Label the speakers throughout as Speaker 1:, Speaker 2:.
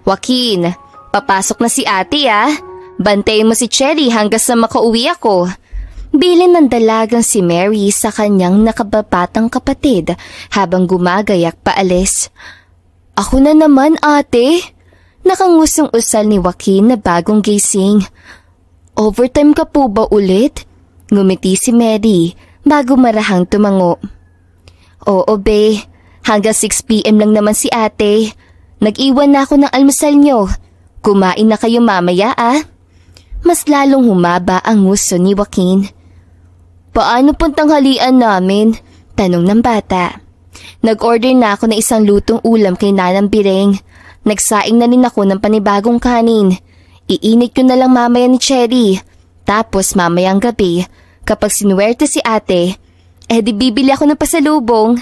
Speaker 1: Joaquin, papasok na si ate ah. Bantayin mo si Cherry hanggang sa makauwi ako. Bilin ng dalagang si Mary sa kanyang nakababatang kapatid habang gumagayak paalis. Ako na naman ate. Nakangusong-usal ni Joaquin na bagong gising. Overtime ka po ba ulit? Ngumiti si Mary bago marahang tumango. Oo be, hanggang 6 PM lang naman si ate. Nag-iwan na ako ng almusal nyo. Kumain na kayo mamaya ah. Mas lalong humaba ang nguso ni Joaquin. Paano pong tanghalian namin? Tanong ng bata. Nag-order na ako ng isang lutong ulam kay Nanang Bireng. Nagsaing na rin ako ng panibagong kanin. Iinit ko na lang mamaya ni Cherry. Tapos mamayang gabi, kapag sinuwerte si ate, di bibili ako ng pasalubong.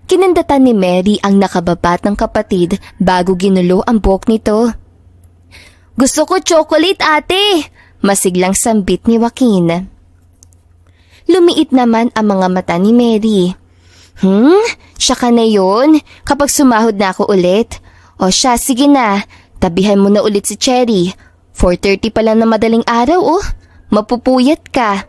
Speaker 1: Kinandatan ni Mary ang nakababatang kapatid bago ginulo ang buhok nito. Gusto ko chocolate ate! Masiglang sambit ni Joaquin. Lumiit naman ang mga mata ni Mary. Siya ka na yun? Kapag sumahod na ako ulit? O siya, sige na. Tabihan mo na ulit si Cherry. 4:30 pa lang na madaling araw oh. Mapupuyat ka.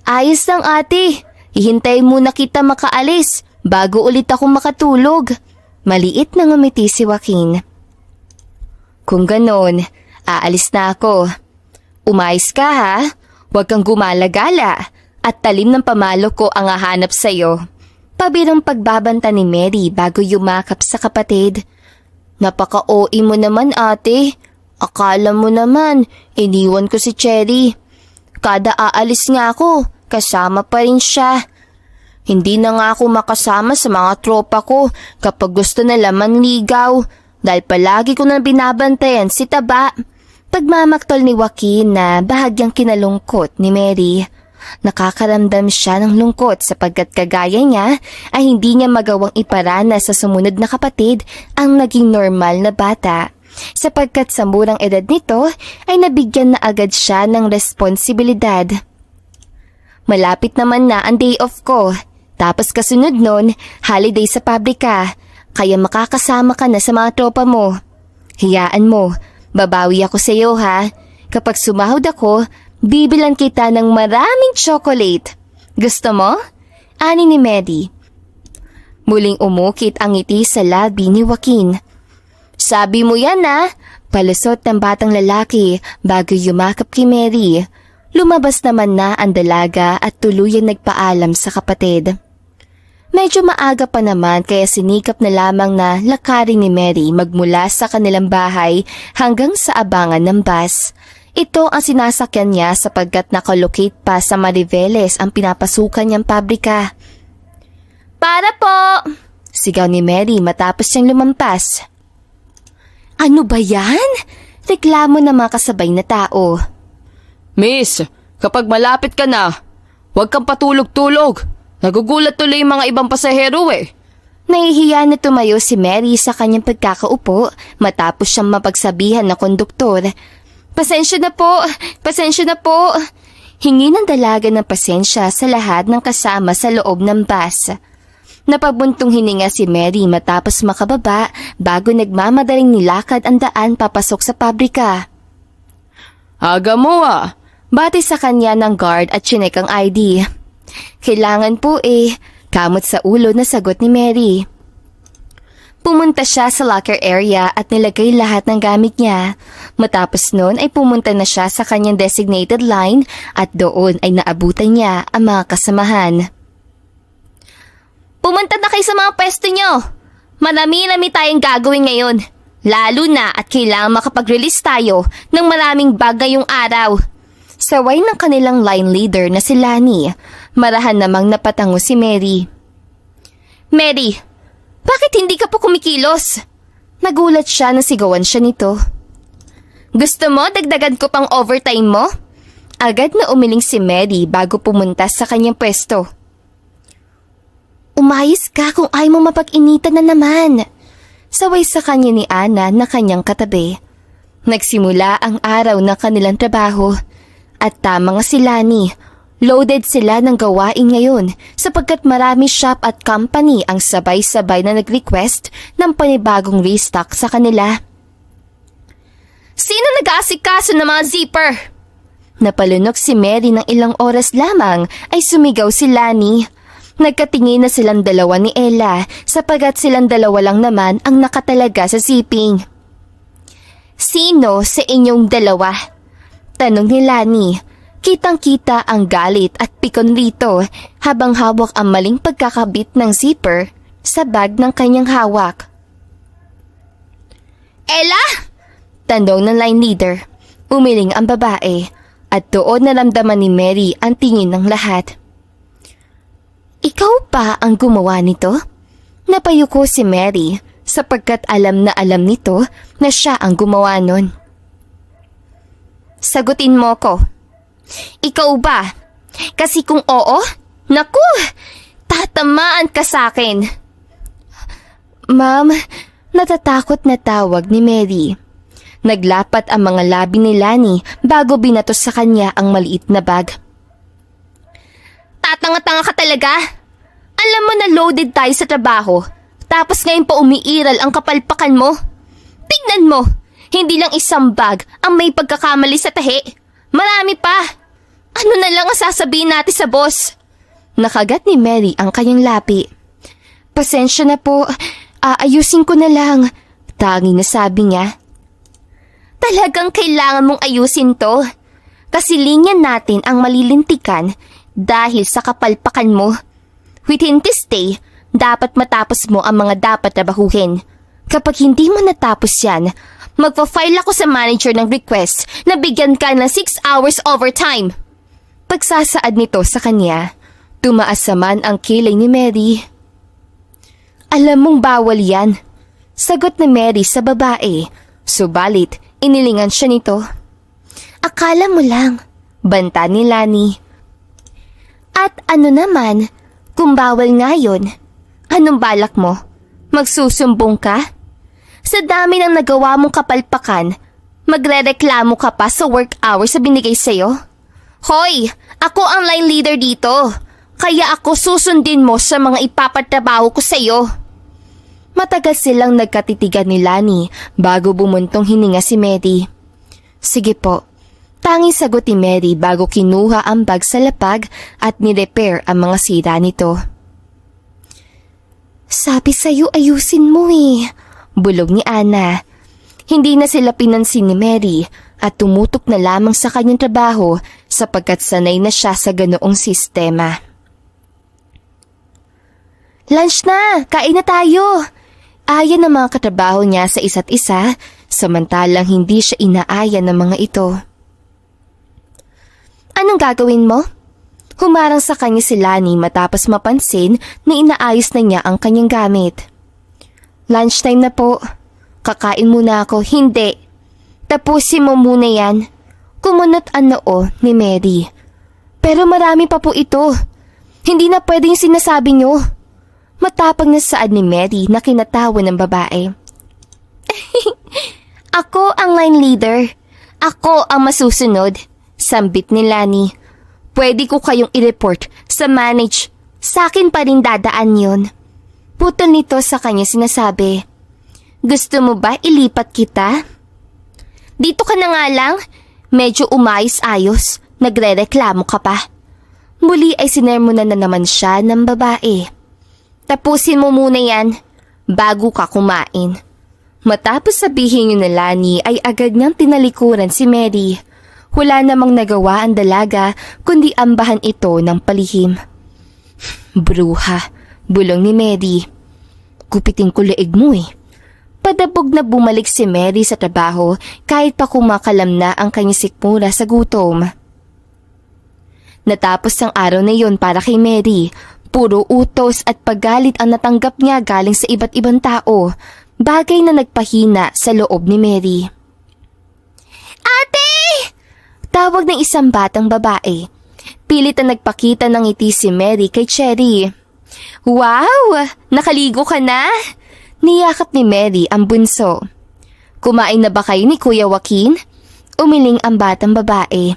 Speaker 1: Ayos lang ate. Hihintayin muna kita makaalis bago ulit ako makatulog. Maliit na ngumiti si Joaquin. Kung ganon, aalis na ako. Umayos ka ha. Huwag kang gumala-gala. At talim ng pamalo ko ang hahanap sa'yo. Pabirang pagbabanta ni Mary bago yumakap sa kapatid. Napaka-OA mo naman ate. Akala mo naman, iniwan ko si Cherry. Kada aalis nga ako, kasama pa rin siya. Hindi na nga ako makasama sa mga tropa ko kapag gusto nila manligaw. Dahil palagi ko na binabantayan si Taba. Pagmamaktol ni Joaquin na bahagyang kinalungkot ni Mary. Nakakaramdam siya ng lungkot sapagkat kagaya niya ay hindi niya magawang iparana sa sumunod na kapatid ang naging normal na bata. Sapagkat sa murang edad nito ay nabigyan na agad siya ng responsibilidad. Malapit naman na ang day off ko. Tapos kasunod nun, holiday sa pabrika. Kaya makakasama ka na sa mga tropa mo. Hiyaan mo, babawi ako sa iyo ha. Kapag sumahod ako, bibilan kita ng maraming chocolate. Gusto mo? Ani ni Mary. Muling umukit ang ngiti sa labi ni Joaquin. Sabi mo yan ah. Palusot ng batang lalaki bago yumakap kay Mary. Lumabas naman na ang dalaga at tuluyang nagpaalam sa kapatid. Medyo maaga pa naman kaya sinikap na lamang na lakarin ni Mary magmula sa kanilang bahay hanggang sa abangan ng bus. Ito ang sinasakyan niya sapagkat nakalocate pa sa Mariveles ang pinapasukan niyang pabrika. Para po! Sigaw ni Mary matapos siyang lumampas. Ano ba yan? Reklamo ng mga kasabay na tao.
Speaker 2: Miss, kapag malapit ka na, huwag kang patulog-tulog. Nagugulat tuloy yung mga ibang pasahero eh.
Speaker 1: Nahihiya na tumayo si Mary sa kanyang pagkakaupo matapos siyang mapagsabihan ng konduktor. Pasensya na po, pasensya na po. Hingi ng dalaga ng pasensya sa lahat ng kasama sa loob ng bus. Napabuntong hininga si Mary matapos makababa bago nagmamadaling nilakad ang daan papasok sa pabrika.
Speaker 2: Aga mo ah.
Speaker 1: Bati sa kanya ng guard at chinek ang ID. Kailangan po kamot sa ulo na sagot ni Mary. Pumunta siya sa locker area at nilagay lahat ng gamit niya. Matapos noon ay pumunta na siya sa kanyang designated line at doon ay naabutan niya ang mga kasamahan. Pumunta na kayo sa mga pwesto niyo. Marami-rami tayong gagawin ngayon. Lalo na at kailangan makapag-release tayo ng maraming bag ngayong araw. Saway ng kanilang line leader na si Lani. Marahan namang napatango si Mary. Mary, bakit hindi ka po kumikilos? Nagulat siya nang sigawan siya nito. Gusto mo dagdagan ko pang overtime mo? Agad na umiling si Mary bago pumunta sa kanyang pwesto. Umayos ka kung ayaw mo mapag-initan na naman. Saway sa kanya ni Ana na kanyang katabi. Nagsimula ang araw ng kanilang trabaho. At tama nga si Lani. Loaded sila ng gawain ngayon sapagkat marami shop at company ang sabay-sabay na nag-request ng panibagong restock sa kanila. Sino nag-aasikaso ng mga zipper? Napalunok si Mary ng ilang oras lamang ay sumigaw si Lani. Nagkatingin na silang dalawa ni Ella sapagat silang dalawa lang naman ang nakatalaga sa zipping. Sino sa inyong dalawa? Tanong ni Lani. Kitang-kita ang galit at pikon rito habang hawak ang maling pagkakabit ng zipper sa bag ng kanyang hawak. Ella? Tanong ng line leader. Umiling ang babae at doon naramdaman ni Mary ang tingin ng lahat. Ikaw pa ang gumawa nito? Napayuko si Mary sapagkat alam na alam nito na siya ang gumawa nun. Sagutin mo ko. Ikaw ba? Kasi kung oo, naku, tatamaan ka sa akin. Ma'am, natatakot na tawag ni Mary. Naglapat ang mga labi ni Lani bago binatos sa kanya ang maliit na bag. Tatanga-tanga ka talaga? Alam mo na loaded tayo sa trabaho, tapos ngayon pa umiiral ang kapalpakan mo? Tingnan mo, hindi lang isang bag ang may pagkakamali sa tahi. Marami pa. Ano na lang ang sasabihin natin sa boss? Nakagat ni Mary ang kanyang lapi. Pasensya na po, aayusin ko na lang. Tanging na sabi niya. Talagang kailangan mong ayusin to. Kasi linya natin ang malilintikan dahil sa kapalpakan mo. Within this day, dapat matapos mo ang mga dapat trabahuhin. Kapag hindi mo natapos yan, magpa-file ako sa manager ng request na bigyan ka ng 6 hours overtime. Pagsasaad nito sa kanya, tumaas naman ang kilay ni Mary. Alam mong bawal yan. Sagot ni Mary sa babae, subalit inilingan siya nito. Akala mo lang, banta ni Lani. At ano naman, kung bawal nga yun, anong balak mo? Magsusumbong ka? Sa dami ng nagawa mong kapalpakan, magrereklamo ka pa sa work hours na binigay sa'yo? Hoy, ako ang line leader dito, kaya ako susundin mo sa mga ipapatrabaho ko sa'yo. Matagal silang nagkatitigan ni Lani bago bumuntong hininga si Mary. Sige po. Tanging sagot ni Mary bago kinuha ang bag sa lapag at ni-repair ang mga sira nito. Sabi sa'yo ayusin mo eh, bulog ni Ana. Hindi na sila pinansin ni Mary at tumutok na lamang sa kanyang trabaho sapagkat sanay na siya sa ganoong sistema. Lunch na! Kain na tayo! Aya ng mga katrabaho niya sa isa't isa, samantalang hindi siya inaaya ng mga ito. Anong gagawin mo? Humarang sa kanya si Lani matapos mapansin na inaayos na niya ang kanyang gamit. Lunchtime na po. Kakain muna ako. Hindi. Tapusin mo muna yan. Kumunot ang noo ni Mary. Pero marami pa po ito. Hindi na pwede yung sinasabi niyo. Matapang na saad ni Mary na kinatawa ng babae. Ako ang line leader. Ako ang masusunod. Sambit ni Lani. Pwede ko kayong i-report sa manage. Sa akin pa rin dadaan yun. Putol nito sa kanya sinasabi. Gusto mo ba ilipat kita? Dito ka na nga lang. Medyo umayos-ayos. Nagre-reklamo ka pa. Muli ay sinermonan na naman siya ng babae. Tapusin mo muna yan bago ka kumain. Matapos sabihin yun na Lani ay agad niyang tinalikuran si Mary. Wala namang nagawa ang dalaga kundi ambahan ito ng palihim. Bruha, bulong ni Mary. Gupitin ko leeg mo eh. Padabog na bumalik si Mary sa trabaho kahit pa kumakalam na ang kanyang sikmura sa gutom. Natapos ang araw na yon para kay Mary. Puro utos at paggalit ang natanggap niya galing sa iba't ibang tao, bagay na nagpahina sa loob ni Mary. Ate! Tawag ng isang batang babae. Pilit na nagpakita ng ngiti si Mary kay Cherry. Wow! Nakaligo ka na? Niyakap ni Mary ang bunso. Kumain na ba kayo ni Kuya Joaquin? Umiling ang batang babae.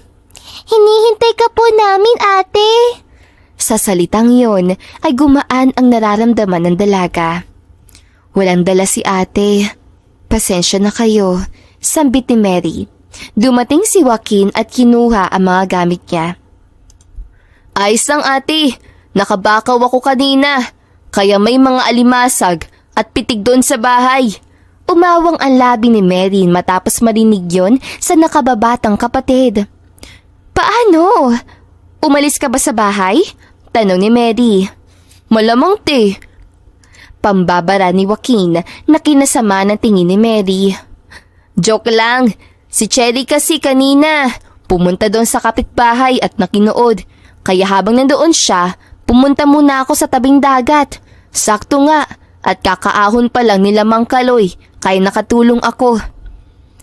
Speaker 1: Hinihintay ka po namin, ate. Sa salitang yon ay gumaan ang nararamdaman ng dalaga. Walang dala si ate. Pasensya na kayo. sambit ni Mary. Dumating si Joaquin at kinuha ang mga gamit niya.
Speaker 2: Ayos lang ate, nakabakaw ako kanina, kaya may mga alimasag at pitig doon sa bahay.
Speaker 1: Umawang ang labi ni Mary matapos marinig yon sa nakababatang kapatid. Paano? Umalis ka ba sa bahay? Tanong ni Mary.
Speaker 2: Malamang te.
Speaker 1: Pambabara ni Joaquin na kinasama ng tingin ni Mary.
Speaker 2: Joke lang, si Cherry kasi kanina pumunta doon sa kapitbahay at nakinood. Kaya habang nandoon siya, pumunta muna ako sa tabing dagat. Sakto nga at kakaahon pa lang nila Mang Kaloy kaya nakatulong ako.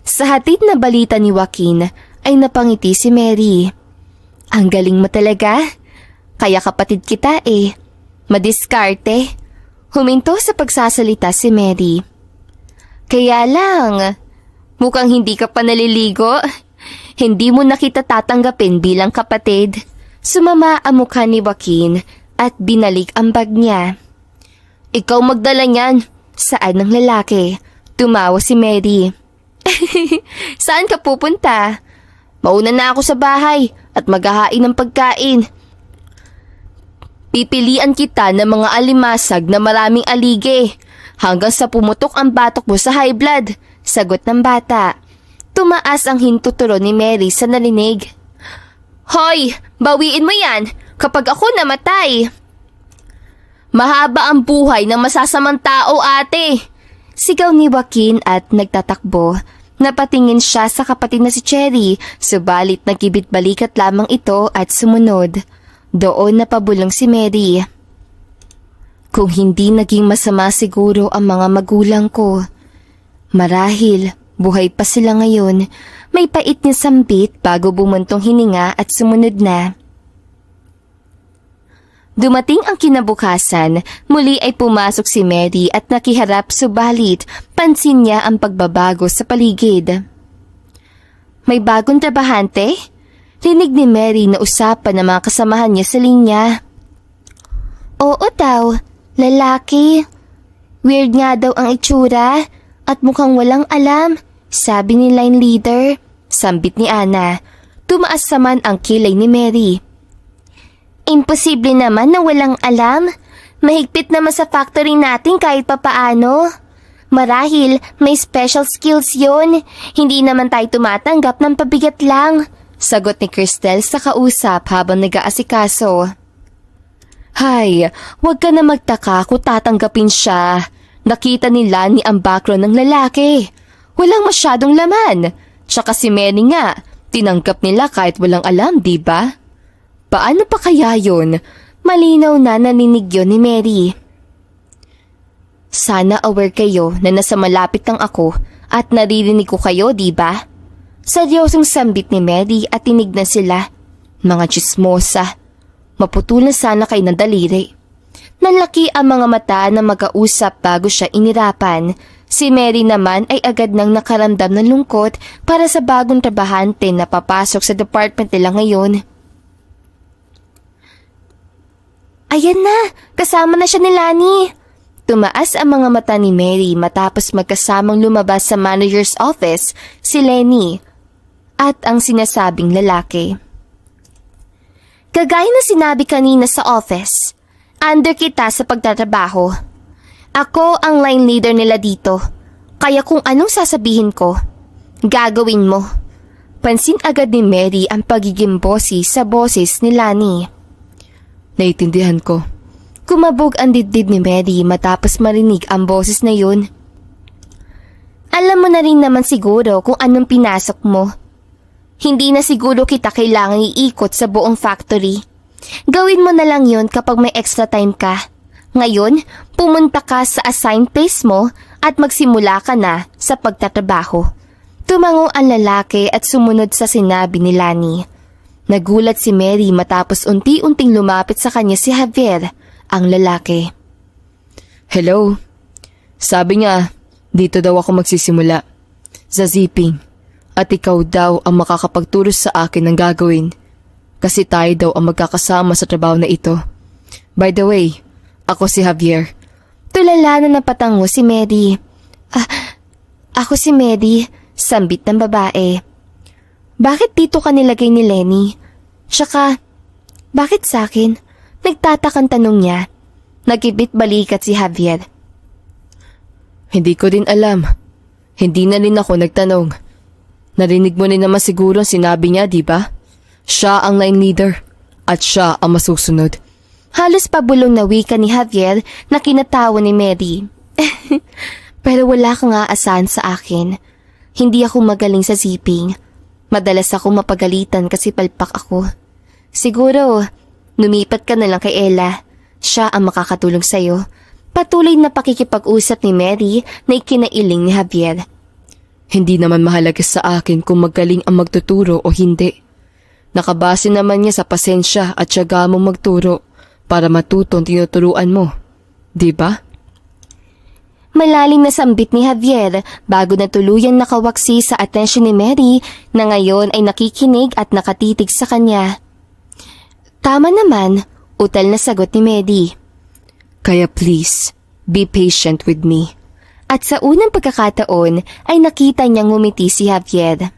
Speaker 1: Sa hatid na balita ni Joaquin ay napangiti si Mary. Ang galing mo talaga. Kaya kapatid kita eh. Madiskarte. Huminto sa pagsasalita si Mary. Kaya lang, mukhang hindi ka pa naliligo. Hindi mo na kita tatanggapin bilang kapatid. Sumama ang mukha ni Joaquin at binalik ang bag niya.
Speaker 2: Ikaw magdala niyan.
Speaker 1: Saan ng lalaki? Tumawa si Mary.
Speaker 2: Saan ka pupunta? Mauna na ako sa bahay at maghahain ng pagkain. Pipilian kita ng mga alimasag na maraming alige hanggang sa pumutok ang batok mo sa high blood,
Speaker 1: sagot ng bata. Tumaas ang hintuturo ni Mary sa narinig.
Speaker 2: Hoy, bawiin mo yan kapag ako namatay. Mahaba ang buhay ng masasamang tao, ate.
Speaker 1: Sigaw ni Joaquin at nagtatakbo. Napatingin siya sa kapatid na si Cherry, subalit nagkibit-balikat lamang ito at sumunod. Doon napabulong si Mary. Kung hindi naging masama siguro ang mga magulang ko. Marahil, buhay pa sila ngayon. May pait niya sambit bago bumuntong hininga at sumunod na. Dumating ang kinabukasan, muli ay pumasok si Mary at nakiharap subalit pansin niya ang pagbabago sa paligid. May bagong trabahante? Rinig ni Mary na usapan ng mga kasamahan niya sa linya. Oo daw, lalaki. Weird nga daw ang itsura at mukhang walang alam, sabi ni line leader. Sambit ni Ana. Tumaas naman ang kilay ni Mary. Imposible naman na walang alam. Mahigpit naman sa factory natin kahit papaano. Marahil may special skills yon. Hindi naman tayo tumatanggap ng pabigat lang. Sagot ni Cristel sa kausap habang nag-aasikaso. Hay, wag ka na magtaka kung tatanggapin siya. Nakita nila ni ang background ng lalaki. Walang masyadong laman. Tsaka si Mary nga, tinanggap nila kahit walang alam, di ba? Paano pa kaya yun? Malinaw na naninig yun ni Mary. Sana aware kayo na nasa malapit lang ako at naririnig ko kayo, di ba? Seryosong sambit ni Mary at tinignan sila. Mga tsismosa. Maputulan sana kay ng daliri. Nanlaki ang mga mata na mag-ausap bago siya inirapan. Si Mary naman ay agad nang nakaramdam ng lungkot para sa bagong trabahante na papasok sa department nila ngayon. Ayan na! Kasama na siya ni Lani! Tumaas ang mga mata ni Mary matapos magkasamang lumabas sa manager's office si Lenny at ang sinasabing lalaki. Kagaya na sinabi kanina sa office, under kita sa pagtatrabaho. Ako ang line leader nila dito, kaya kung anong sasabihin ko, gagawin mo. Pansin agad ni Mary ang pagiging bossy sa boses ni Lani. Naiintindihan ko. Kumabog ang dibdib ni Mary matapos marinig ang boses na yun. Alam mo na rin naman siguro kung anong pinasok mo. Hindi na siguro kita kailangan iikot sa buong factory. Gawin mo na lang yun kapag may extra time ka. Ngayon, pumunta ka sa assigned place mo at magsimula ka na sa pagtatrabaho. Tumango ang lalaki at sumunod sa sinabi ni Lani. Nagulat si Mary matapos unti-unting lumapit sa kanya si Javier, ang lalaki. Hello. Sabi niya, dito daw ako magsisimula. Sa zipping. At ikaw daw ang makakapagturo sa akin ng gagawin. Kasi tayo daw ang magkakasama sa trabaho na ito. By the way, ako si Javier. Tulala na napatango si Mary. Ako si Mary. Sambit ng babae. Bakit dito ka nilagay ni Lenny? Tsaka, bakit sa'kin? Nagtatakang tanong niya. Nagibit balikat si Javier.
Speaker 2: Hindi ko din alam. Hindi na rin ako nagtanong. Narinig mo rin naman siguro ang sinabi niya, di ba? Siya ang line leader at siya ang masusunod.
Speaker 1: Halos pabulong na wika ni Javier na kinatawa ni Mary. Pero wala kang aasahan sa akin. Hindi ako magaling sa zipping. Madalas ako mapagalitan kasi palpak ako. Siguro, lumipat ka na lang kay Ella. Siya ang makakatulong sa'yo. Patuloy na pakikipag-usap ni Mary na ikinailing ni Javier.
Speaker 2: Hindi naman mahalaga sa akin kung magaling ang magtuturo o hindi. Nakabase naman niya sa pasensya at tiyaga mong magturo para matutong tinuturuan mo. Di ba?
Speaker 1: Malalim na sambit ni Javier bago na tuluyang nakawaksi sa atensyon ni Mary na ngayon ay nakikinig at nakatitig sa kanya. Tama naman, utal na sagot ni Mary.
Speaker 2: Kaya please, be patient with me.
Speaker 1: At sa unang pagkakataon ay nakita niyang ngumiti si Javier.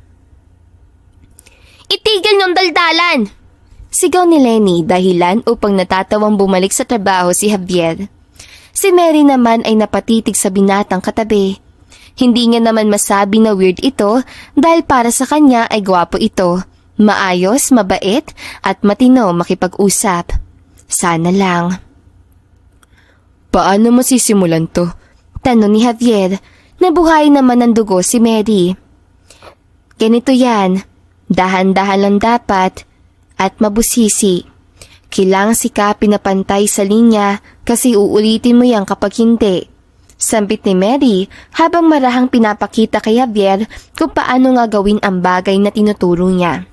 Speaker 1: Itigil niyong daldalan! Sigaw ni Lenny dahilan upang natatawang bumalik sa trabaho si Javier. Si Mary naman ay napatitig sa binatang katabi. Hindi niya naman masabi na weird ito dahil para sa kanya ay gwapo ito, maayos, mabait at matino makipag-usap. Sana lang.
Speaker 2: Paano mo sisimulan to?
Speaker 1: Tanong ni Javier, nabuhay naman ng dugo si Mary. Ganito yan, dahan-dahan lang dapat at mabusisi. Kailangan sikapin na pantay sa linya kasi uulitin mo yan kapag hindi. Sambit ni Mary habang marahang pinapakita kay Javier kung paano nga gawin ang bagay na tinuturo niya.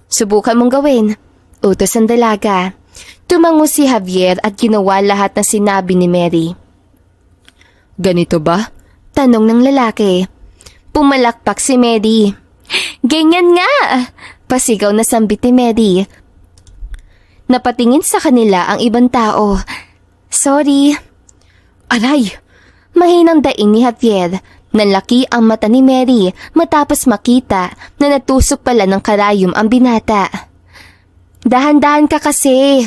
Speaker 1: Subukan mong gawin, utos ang dalaga. Tumango si Javier at ginawa lahat ng sinabi ni Mary.
Speaker 2: Ganito ba?
Speaker 1: Tanong ng lalaki. Pumalakpak si Mary. Ganyan nga! Pasigaw na sambit ni Mary. Napatingin sa kanila ang ibang tao. Sorry.
Speaker 2: Aray!
Speaker 1: Mahinang daing ni Javier. Nalaki ang mata ni Mary matapos makita na natusok pala ng karayom ang binata. Dahan-dahan ka kasi.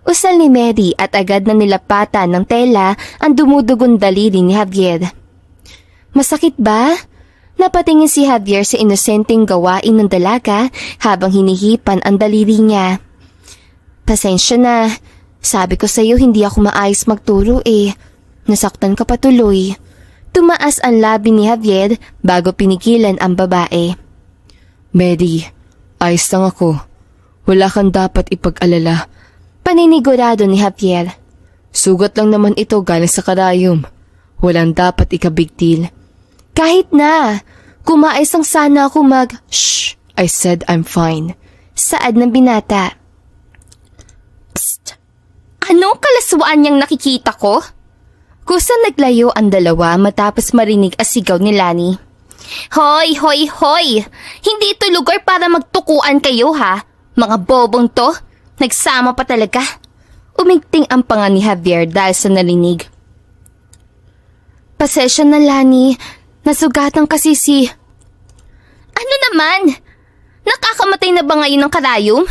Speaker 1: Usal ni Mary at agad na nilapatan ng tela ang dumudugong daliri ni Javier. Masakit ba? Napatingin si Javier sa inosenteng gawain ng dalaga habang hinihipan ang daliri niya. Pasensya na. Sabi ko sa'yo hindi ako maayos magturo eh. Nasaktan ka patuloy. Tumaas ang labi ni Javier bago pinigilan ang babae.
Speaker 2: Mary, ayos lang ako. Wala kang dapat ipag-alala.
Speaker 1: Paninigurado ni Javier.
Speaker 2: Sugat lang naman ito galing sa karayom. Walang dapat ika-big deal.
Speaker 1: Kahit na. Kumaayos lang sana ako
Speaker 2: Shh! I said I'm fine.
Speaker 1: Saad ng binata. Psst! Anong kalaswaan niyang nakikita ko? Kusa naglayo ang dalawa matapos marinig ang sigaw ni Lani. Hoy, hoy, hoy! Hindi ito lugar para magtukuan kayo ha? Mga bobong to? Nagsama pa talaga. Umigting ang panga ni Javier dahil sa narinig. Pasensya na Lani, nasugatan kasi si... Ano naman? Nakakamatay na ba ngayon ng karayom?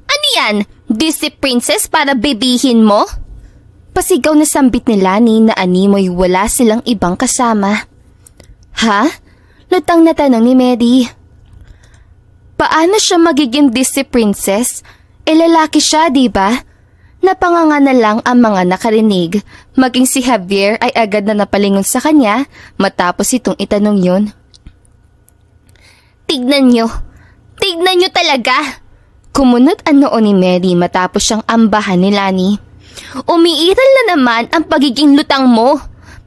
Speaker 1: Ano yan? Disney princess para bebihin mo? Pasigaw na sambit ni Lani na animoy wala silang ibang kasama. Ha? Lutang na tanong ni Mary. Paano siya magiging Disney princess? Lalaki siya, di ba? Napanganga na lang ang mga nakarinig. Maging si Javier ay agad na napalingon sa kanya matapos itong itanong yun. Tignan nyo talaga. Kumunot ang noo ni Mary matapos siyang ambahan ni Lani. Umiiral na naman ang pagiging lutang mo.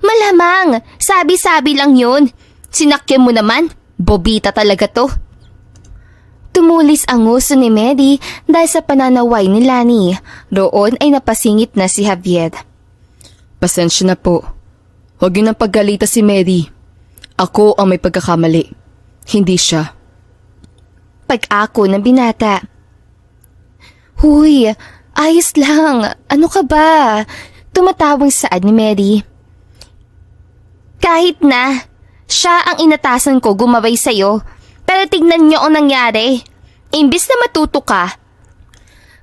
Speaker 1: Malamang, sabi-sabi lang yun. Sinakyan mo naman, bobita talaga to. Tumulis ang nguso ni Mary dahil sa pananaway ni Lani. Roon ay napasingit na si Javier.
Speaker 2: Pasensya na po. Huwag yun ang paggalita si Mary. Ako ang may pagkakamali. Hindi siya.
Speaker 1: Pag-ako ng binata. Huy, ayos lang. Ano ka ba? Tumatawang saad ni Mary. Kahit na. Siya ang inatasan ko gumabay sa'yo. Pero tignan niyo ang nangyari. Imbis na matuto ka,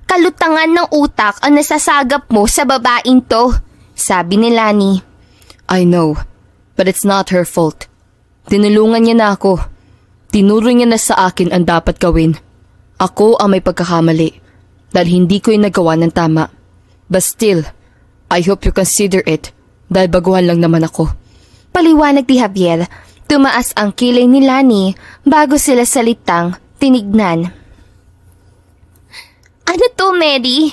Speaker 1: kalutangan ng utak ang nasasagap mo sa babaeng to, sabi ni Lani.
Speaker 2: I know, but it's not her fault. Tinulungan niya na ako. Tinuro niya na sa akin ang dapat gawin. Ako ang may pagkakamali dahil hindi ko yung nagawa ng tama. But still, I hope you consider it dahil baguhan lang naman ako.
Speaker 1: Paliwanag ni Javier. Tumaas ang kilay ni Lani bago sila salitang tinignan. Ano to, Mary?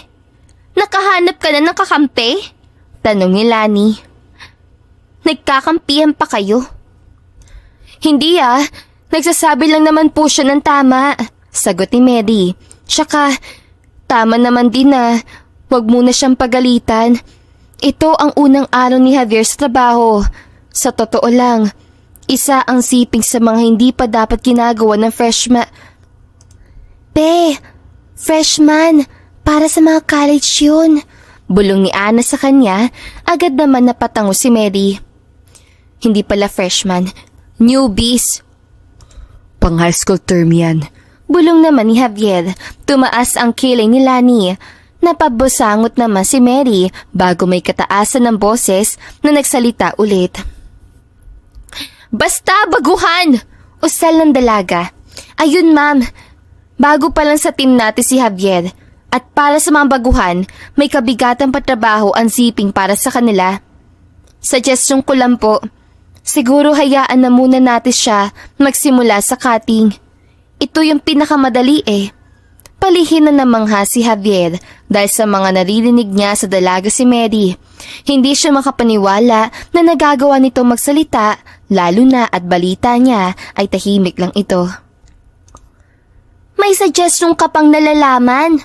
Speaker 1: Nakahanap ka na ng kakampi? Tanong ni Lani. Nagkakampihan pa kayo? Hindi nagsasabi lang naman po siya ng tama, sagot ni Mary. Tsaka, tama naman din wag muna siyang pagalitan. Ito ang unang araw ni Javier sa trabaho. Sa totoo lang, isa ang siping sa mga hindi pa dapat ginagawa ng freshman. Freshman, para sa mga college yun. Bulong ni Ana sa kanya, agad naman napatango si Mary. Hindi pala freshman, newbies.
Speaker 2: Pang high school term yan.
Speaker 1: Bulong naman ni Javier. Tumaas ang kilay ni Lani. Napabusangot naman si Mary bago may kataasan ng boses na nagsalita ulit. Basta baguhan! Usal ng dalaga. Ayun ma'am, bago pa lang sa team natin si Javier. At para sa mga baguhan, may kabigatan pa trabaho ang siping para sa kanila. Suggestion ko lang po, siguro hayaan na muna natin siya magsimula sa cutting. Ito yung pinakamadali Palihin na namangha si Javier dahil sa mga naririnig niya sa dalaga si Mary. Hindi siya makapaniwala na nagagawa nito magsalita, lalo na at balita niya ay tahimik lang ito. May suggestion ka pang nalalaman.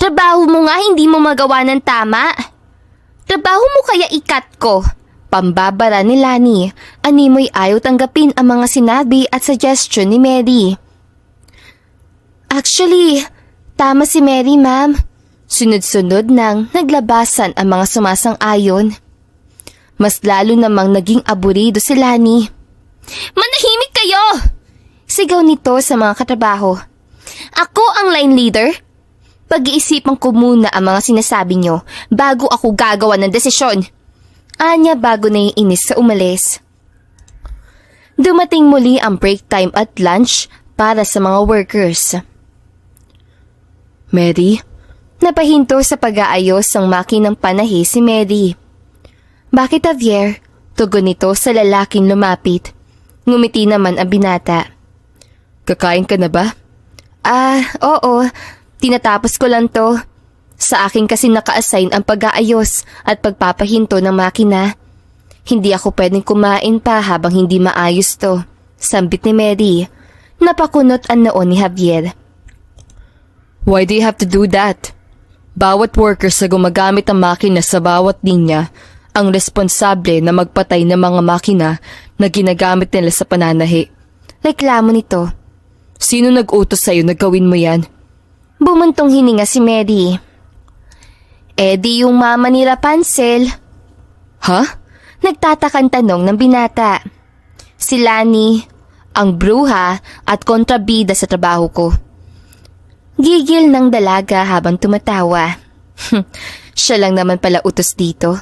Speaker 1: Trabaho mo nga hindi mo magawa ng tama. Trabaho mo kaya ikat ko. Pambabara ni Lani. Animoy ayaw tanggapin ang mga sinabi at suggestion ni Mary. Actually, tama si Mary, ma'am. Sunod-sunod nang naglabasan ang mga sumasang-ayon. Mas lalo namang naging aburido si Lani. Manahimik kayo! Sigaw nito sa mga katrabaho. Ako ang line leader? Pag-iisipan ko muna ang mga sinasabi nyo bago ako gagawa ng desisyon. Anya bago naiinis sa umalis. Dumating muli ang break time at lunch para sa mga workers.
Speaker 2: Mary?
Speaker 1: Napahinto sa pag-aayos ng makinang panahi si Mary. Bakit, Javier? Tugon nito sa lalaking lumapit. Ngumiti naman ang binata.
Speaker 2: Kakain ka na ba?
Speaker 1: Oo. Tinatapos ko lang to. Sa akin kasi naka-assign ang pag-aayos at pagpapahinto ng makina. Hindi ako pwedeng kumain pa habang hindi maayos to. Sambit ni Mary. Napakunot ang noon ni Javier.
Speaker 2: Why do you have to do that? Bawat worker sa gumagamit ng makina sa bawat linya ang responsable na magpatay ng mga makina na ginagamit nila sa pananahi.
Speaker 1: Reklamo nito.
Speaker 2: Sino nag-utos sa'yo na gawin mo yan?
Speaker 1: Bumuntong hininga si Mary. Di yung mama ni Rapunzel.
Speaker 2: Ha?
Speaker 1: Nagtatakang tanong ng binata. Si Lani, ang bruha at kontrabida sa trabaho ko. Gigil ng dalaga habang tumatawa. Siya lang naman pala utos dito.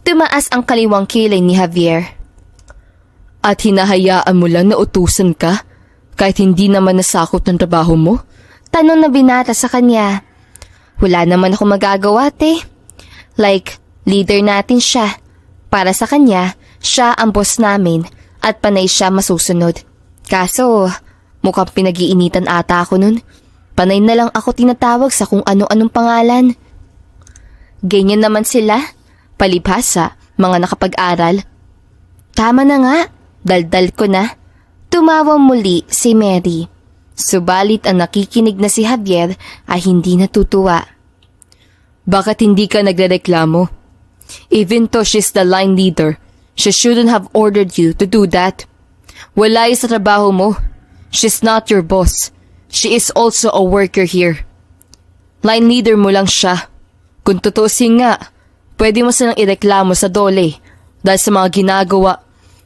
Speaker 1: Tumaas ang kaliwang kilay ni Javier.
Speaker 2: At hinahayaan mo lang na utusan ka kahit hindi naman nasakot ng trabaho mo?
Speaker 1: Tanong na binata sa kanya. Wala naman ako magagawa, te. Like, leader natin siya. Para sa kanya, siya ang boss namin at panay siya masusunod. Kaso, mukhang pinag-iinitan ata ako nun. Panay na lang ako tinatawag sa kung ano-anong pangalan. Ganyan naman sila. Palibhasa, mga nakapag-aral. Tama na nga, daldal ko na. Tumawa muli si Mary. Subalit ang nakikinig na si Javier ay hindi natutuwa.
Speaker 2: Bakit hindi ka nagrereklamo? Even though she's the line leader, she shouldn't have ordered you to do that. Wala sa trabaho mo. She's not your boss. She is also a worker here. Line leader mo lang siya. Kung tutusin nga, pwede mo silang ireklamo sa dole dahil sa mga ginagawa.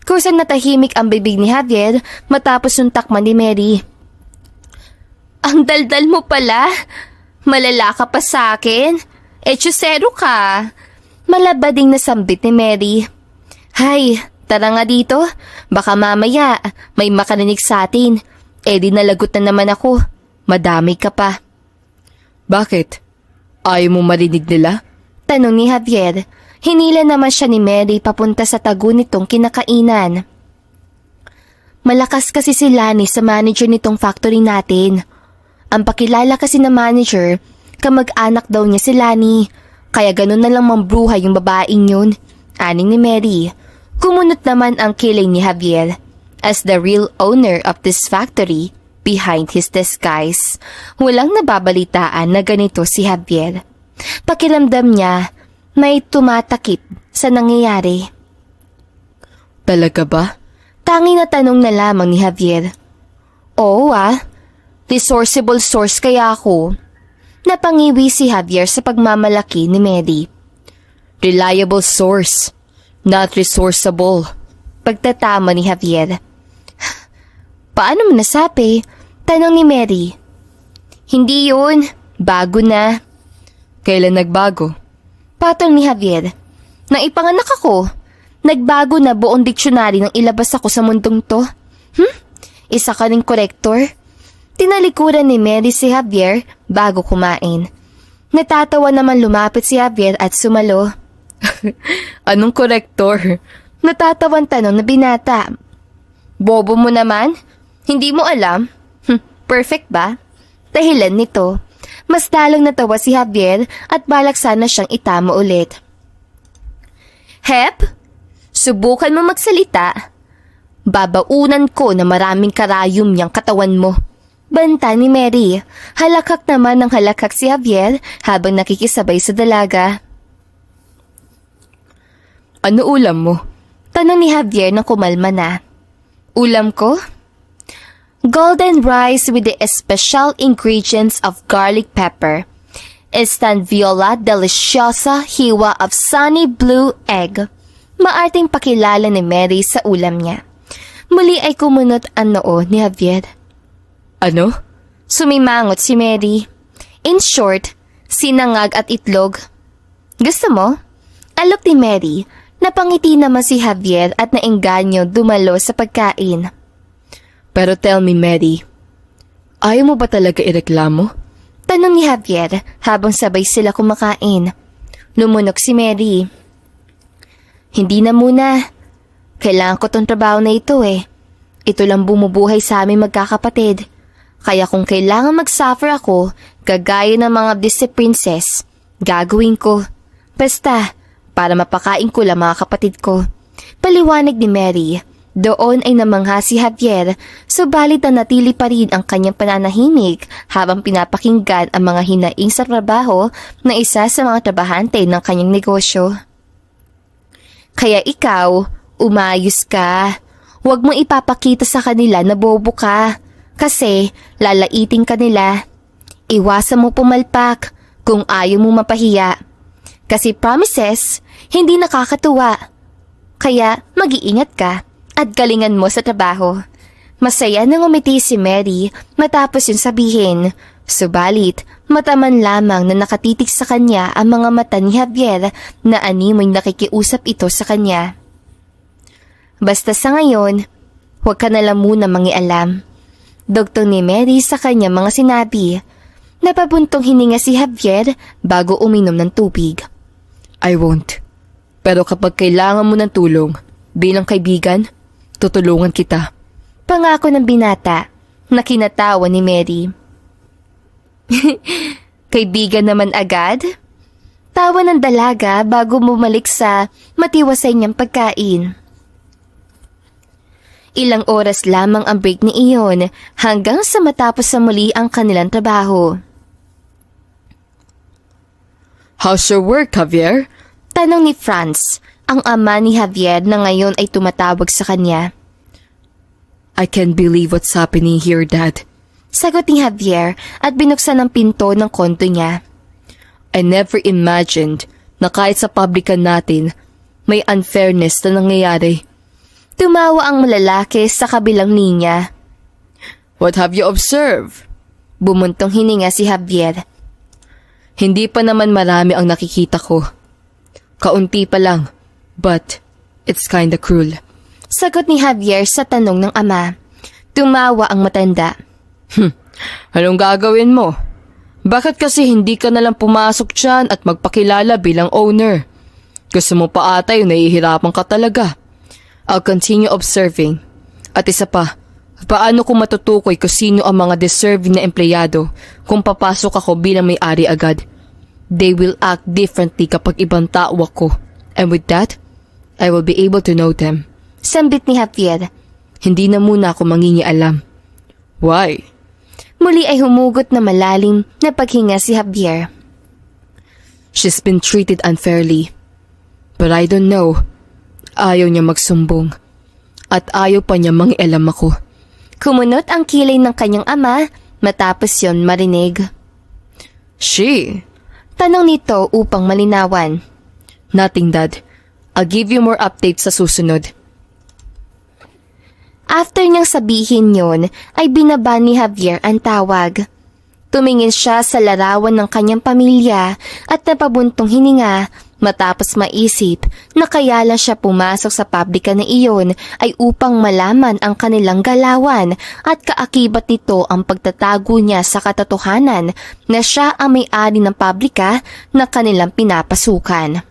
Speaker 2: Kusang natahimik ang bibig ni Javier matapos yung takman ni Mary. Ang daldal mo pala. Malala ka pa sa akin. Etchosero ka. Malabading nasambit ni Mary. Hay, tara nga dito. Baka mamaya may makarinig sa atin. Di nalagot na naman ako. Madami ka pa. Bakit? Ayaw mo marinig nila? Tanong ni Javier. Hinila naman siya ni Mary papunta sa tago nitong kinakainan. Malakas kasi si Lani sa manager nitong factory natin. Ang pakilala kasi na manager, kamag-anak daw niya si Lani. Kaya ganun na lang mambruhay yung babaeng yun. Aning ni Mary. Kumunot naman ang kilay ni Javier. As the real owner of this factory, behind his disguise, walang nababalitaan na ganito si Javier. Pakiramdam niya, may tumatakip sa nangyayari. Talaga ba? Tanging na tanong na lamang ni Javier. Oo resourceable source kaya ako. Napangiwi si Javier sa pagmamalaki ni Mary. Reliable source, not resourceable. Pagtatama ni Javier. Paano mo nasabi? Tanong ni Mary. Hindi yun, bago na. Kailan nagbago? Patol ni Javier. Nang ipanganak ako, nagbago na buong diksyonary nang ilabas ako sa mundong to. Isa ka ring korektor? Tinalikuran ni Mary si Javier bago kumain. Natatawa naman lumapit si Javier at sumalo. Anong korektor? Natatawan tanong na binata. Bobo mo naman? Hindi mo alam? Perfect ba? Dahilan nito. Mas lalong natawa si Javier at balak sana siyang itama ulit. Hep, subukan mo magsalita. Babaunan ko na maraming karayom niyang katawan mo. Banta ni Mary. Halakak naman ng halakak si Javier habang nakikisabay sa dalaga. Ano ulam mo? Tanong ni Javier na kumalma na. Ulam ko? Golden rice with the special ingredients of garlic pepper. Instant viola deliciosa hiwa of sunny blue egg. Maarting pakilala ni Mary sa ulam niya. Muli ay kumunot ang noo ni Javier. Ano? Sumimangot si Mary. In short, sinangag at itlog. Gusto mo? Alok ni Mary. Napangiti naman si Javier at naengganyo dumalo sa pagkain. Pero tell me, Mary, ayaw mo ba talaga ireklamo? Tanong ni Javier habang sabay sila kumakain. Lumunok si Mary. Hindi na muna. Kailangan ko tong trabaho na ito Ito lang bumubuhay sa aming magkakapatid. Kaya kung kailangan mag-suffer ako, kagaya ng mga Disney princess, gagawin ko. Basta, para mapakain ko lang mga kapatid ko. Paliwanag ni Mary. Doon ay namangha si Javier, subalit na natili pa rin ang kanyang pananahimik habang pinapakinggan ang mga hinaing sa trabaho na isa sa mga trabahante ng kanyang negosyo. Kaya ikaw, umayos ka. Huwag mo ipapakita sa kanila na bobo ka, kasi lalaitin ka nila. Iwasan mo pumalpak kung ayaw mo mapahiya. Kasi promises, hindi nakakatuwa. Kaya mag-iingat ka. At galingan mo sa trabaho. Masaya nang umiti si Mary matapos yung sabihin. Subalit, mataman lamang na nakatitig sa kanya ang mga mata ni Javier na animoy nakikiusap ito sa kanya. Basta sa ngayon, huwag ka na lang muna mangialam. Dugtong ni Mary sa kanya mga sinabi. Napabuntong hininga si Javier bago uminom ng tubig. I won't. Pero kapag kailangan mo ng tulong, bilang kaibigan, tutulungan kita. Pangako ng binata na kinatawa ni Mary. Kaibigan naman agad? Tawa ng dalaga bago bumalik sa matiwasay niyang pagkain. Ilang oras lamang ang break ni iyon hanggang sa matapos sa muli ang kanilang trabaho. How's your work, Javier? Tanong ni Franz, ang ama ni Javier na ngayon ay tumatawag sa kanya. I can't believe what's happening here, Dad. Sagot ni Javier at binuksan ang pinto ng kondo niya. I never imagined na kahit sa pabrikan natin, may unfairness na nangyayari.
Speaker 1: Tumawa ang lalaki sa kabilang linya.
Speaker 2: What have you observed?
Speaker 1: Bumuntong hininga si Javier.
Speaker 2: Hindi pa naman marami ang nakikita ko. Kaunti pa lang, but it's kinda cruel.
Speaker 1: Sagot ni Javier sa tanong ng ama. Tumawa ang matanda.
Speaker 2: Anong gagawin mo? Bakit kasi hindi ka nalang pumasok dyan at magpakilala bilang owner? Gusto mo pa ata yung nahihirapan ka talaga. I'll continue observing. At isa pa, paano ko matutukoy kung sino ang mga deserving na empleyado kung papasok ako bilang may-ari agad? They will act differently kapag ibang tao ako. And with that, I will be able to know them.
Speaker 1: Sambit ni Javier.
Speaker 2: Hindi na muna ako mangingialam. Why?
Speaker 1: Muli ay humugot na malalim na paghinga si Javier.
Speaker 2: She's been treated unfairly. But I don't know. Ayaw niya magsumbong. At ayaw pa niya mangialam ako.
Speaker 1: Kumunot ang kilay ng kanyang ama matapos yon marinig.
Speaker 2: She?
Speaker 1: Tanong nito upang malinawan.
Speaker 2: Nothing, Dad. I'll give you more updates sa susunod.
Speaker 1: After niyang sabihin yon, ay binaba ni Javier ang tawag. Tumingin siya sa larawan ng kanyang pamilya at napabuntong hininga matapos maisip na kaya lang siya pumasok sa pabrika na iyon ay upang malaman ang kanilang galawan at kaakibat nito ang pagtatago niya sa katotohanan na siya ang may-ari ng pabrika na kanilang pinapasukan.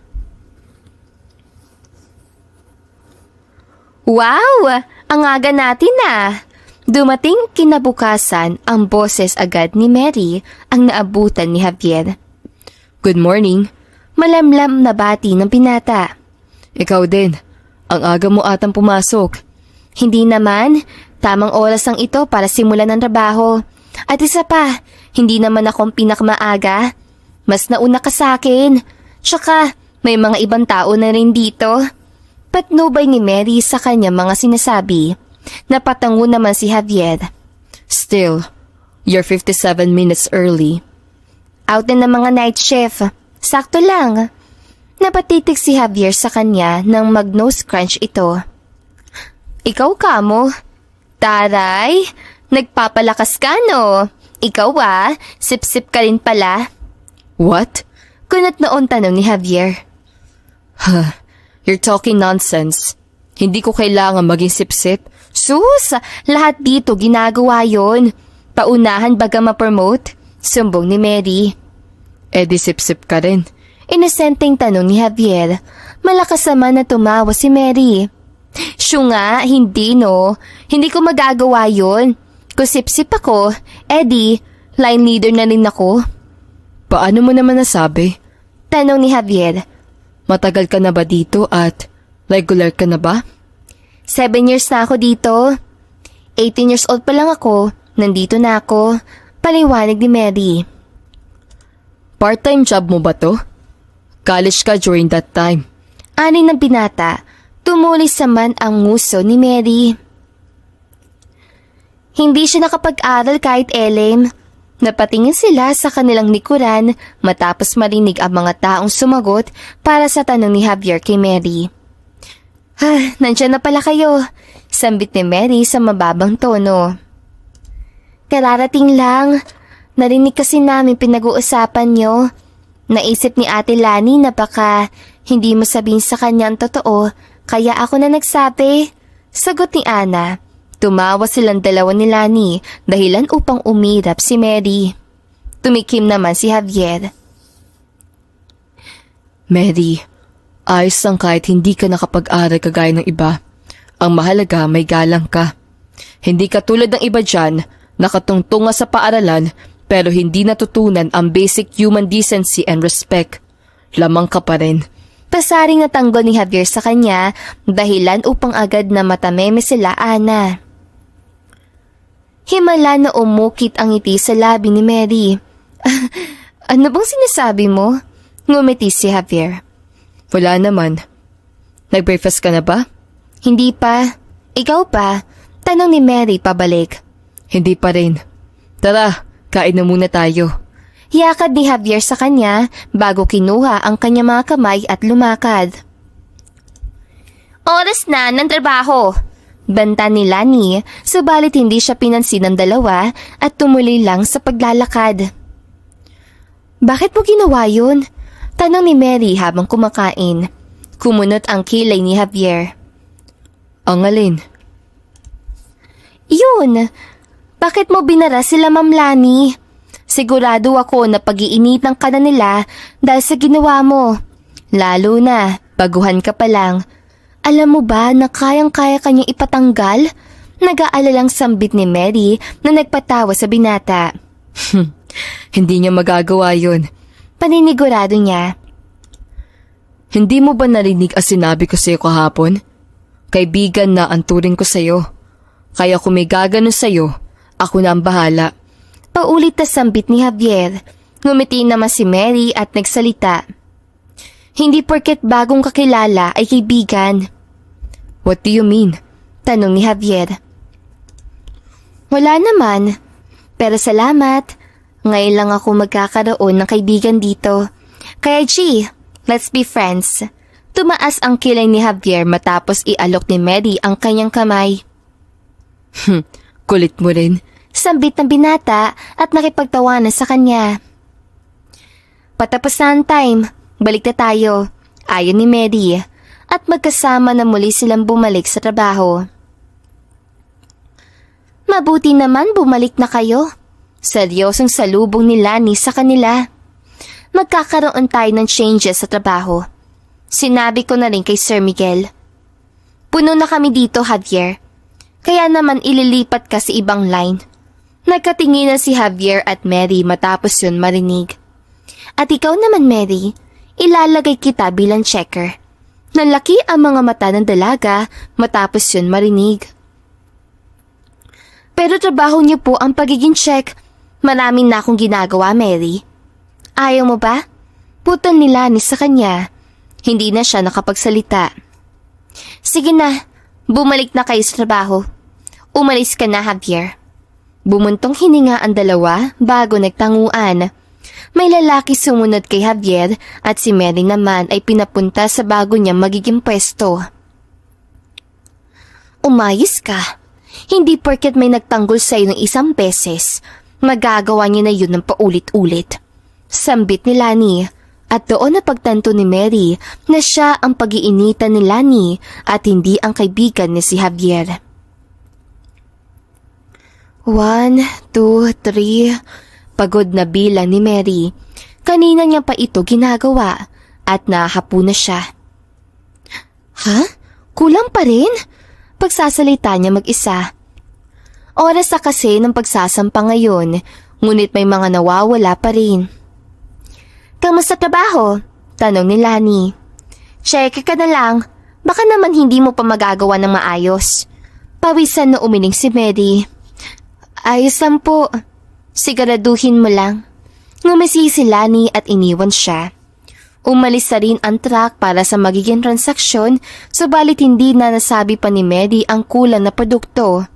Speaker 1: Wow! Ang aga natin ah! Dumating kinabukasan ang boses agad ni Mary ang naabutan ni Javier.
Speaker 2: Good morning.
Speaker 1: Malamlam na bati ng binata.
Speaker 2: Ikaw din. Ang aga mo atang pumasok.
Speaker 1: Hindi naman. Tamang oras ang ito para simulan ng trabaho. At isa pa, hindi naman akong pinakamaaga. Mas nauna ka sa akin. Tsaka, may mga ibang tao na rin dito. Patnubay ni Mary sa kanya mga sinasabi. Napatango naman si Javier.
Speaker 2: Still, you're 57 minutes early.
Speaker 1: Out na ng mga night shift. Sakto lang. Napatitig si Javier sa kanya nang mag-nose crunch ito. Ikaw ka mo? Taray, nagpapalakas ka no? Ikaw sip-sip ka rin pala.
Speaker 2: What?
Speaker 1: Kunot noon tanong ni Javier.
Speaker 2: You're talking nonsense. Hindi ko kailangan maging sip-sip.
Speaker 1: Sus, lahat dito ginagawa yon. Paunahan baga ma-promote? Sumbong ni Mary.
Speaker 2: Di sip-sip ka rin.
Speaker 1: Inosenteng tanong ni Javier. Malakas naman na tumawa si Mary. Siyo nga, hindi no. Hindi ko magagawa yon. Kung sip-sip ako, di, line leader na rin ako.
Speaker 2: Paano mo naman nasabi?
Speaker 1: Tanong ni Javier.
Speaker 2: Matagal ka na ba dito at regular ka na ba?
Speaker 1: 7 years na ako dito. 18 years old pa lang ako. Nandito na ako. Paliwanag ni Mary.
Speaker 2: Part-time job mo ba to? College ka during that time?
Speaker 1: Ani ng binata. Tumulis naman ang nguso ni Mary. Hindi siya nakapag-aral kahit elem. Napatingin sila sa kanilang likuran matapos marinig ang mga taong sumagot para sa tanong ni Javier kay Mary. Nandiyan na pala kayo, sambit ni Mary sa mababang tono. Kararating lang, narinig kasi namin pinag-uusapan nyo. Naisip ni Ate Lani na baka hindi mo sabihin sa kanya ang totoo, kaya ako na nagsabi. Sagot ni Ana. Tumawa silang dalawa ni Lani dahilan upang umirap si Mary. Tumikim naman si Javier.
Speaker 2: Mary, ayos lang kahit hindi ka nakapag-aral kagaya ng iba. Ang mahalaga may galang ka. Hindi ka tulad ng iba dyan, nakatungtunga sa paaralan pero hindi natutunan ang basic human decency and respect. Lamang ka pa rin.
Speaker 1: Pasaring natanggol ni Javier sa kanya dahilan upang agad na matameme sila Ana. Himala na umukit ang ngiti sa labi ni Mary. Ano bang sinasabi mo? Ngumiti si Javier.
Speaker 2: Wala naman. Nag-breakfast ka na ba?
Speaker 1: Hindi pa. Ikaw pa? Tanong ni Mary pabalik.
Speaker 2: Hindi pa rin. Tara, kain na muna tayo.
Speaker 1: Yakad ni Javier sa kanya bago kinuha ang kanyang mga kamay at lumakad. Oras na ng trabaho. Banta ni Lani, subalit hindi siya pinansin ng dalawa at tumuloy lang sa paglalakad. Bakit mo ginawa yun? Tanong ni Mary habang kumakain. Kumunot ang kilay ni Javier.
Speaker 2: Ang alin?
Speaker 1: Yun! Bakit mo binara sila Ma'am Lani? Sigurado ako na pag-iinitan ka na nila dahil sa ginawa mo. Lalo na, baguhan ka pa lang. Alam mo ba na kayang-kaya kanyang ipatanggal? Nag-aalalang sambit ni Mary na nagpatawa sa binata.
Speaker 2: Hindi niya magagawa yun.
Speaker 1: Paninigurado niya.
Speaker 2: Hindi mo ba narinig ang sinabi ko sa'yo kahapon? Kaibigan na ang turing ko sa'yo. Kaya kung may gaganon sa'yo, ako na ang bahala.
Speaker 1: Paulit na sambit ni Javier. Ngumiti naman si Mary at nagsalita. Hindi porket bagong kakilala ay kaibigan.
Speaker 2: What do you mean?
Speaker 1: Tanong ni Javier. Wala naman. Pero salamat. Ngayon lang ako magkakaroon ng kaibigan dito. Kaya G, let's be friends. Tumaas ang kilay ni Javier matapos ialok ni Mary ang kanyang kamay.
Speaker 2: Kulit mo rin.
Speaker 1: Sambit ng binata at nakipagtawanan sa kanya. Patapos na ang time. Balik na tayo. Ayon ni Mary. At magkasama na muli silang bumalik sa trabaho. Mabuti naman bumalik na kayo. Seryosong salubong ni Lani sa kanila. Magkakaroon tayo ng changes sa trabaho. Sinabi ko na rin kay Sir Miguel. Puno na kami dito, Javier. Kaya naman ililipat ka sa ibang line. Nagkatinginan si Javier at Mary matapos yun marinig. At ikaw naman, Mary, ilalagay kita bilang checker. Nalaki ang mga mata ng dalaga matapos yun marinig. Pero trabaho niyo po ang pagiging check. Maraming na akong ginagawa, Mary. Ayaw mo ba? Putol ni Lani sa kanya. Hindi na siya nakapagsalita. Sige na, bumalik na kayo sa trabaho. Umalis ka na, Javier. Bumuntong hininga ang dalawa bago nagtanguan. May lalaki sumunod kay Javier at si Mary naman ay pinapunta sa bago niyang magiging pwesto. Umayos ka. Hindi porket may nagtanggol sa'yo ng isang beses, magagawa niya na yun ng paulit-ulit. Sambit ni Lani at doon na pagtanto ni Mary na siya ang pag-iinitan ni Lani at hindi ang kaibigan ni si Javier. 1, 2, 3... Pagod na bilang ni Mary. Kanina niya pa ito ginagawa at nahapo na siya. Ha? Kulang pa rin? Pagsasalita niya mag-isa. Oras na kasi ng pagsasampa ngayon, ngunit may mga nawawala pa rin. Kamusta trabaho? Tanong ni Lani. Check ka na lang. Baka naman hindi mo pa magagawa ng maayos. Pawisan na umiling si Mary. Ayos lang po. Siguraduhin mo lang. Ngumisi si Lani at iniwan siya. Umalis na rin ang truck para sa magiging transaksyon, subalit hindi na nasabi pa ni Mary ang kulang na produkto.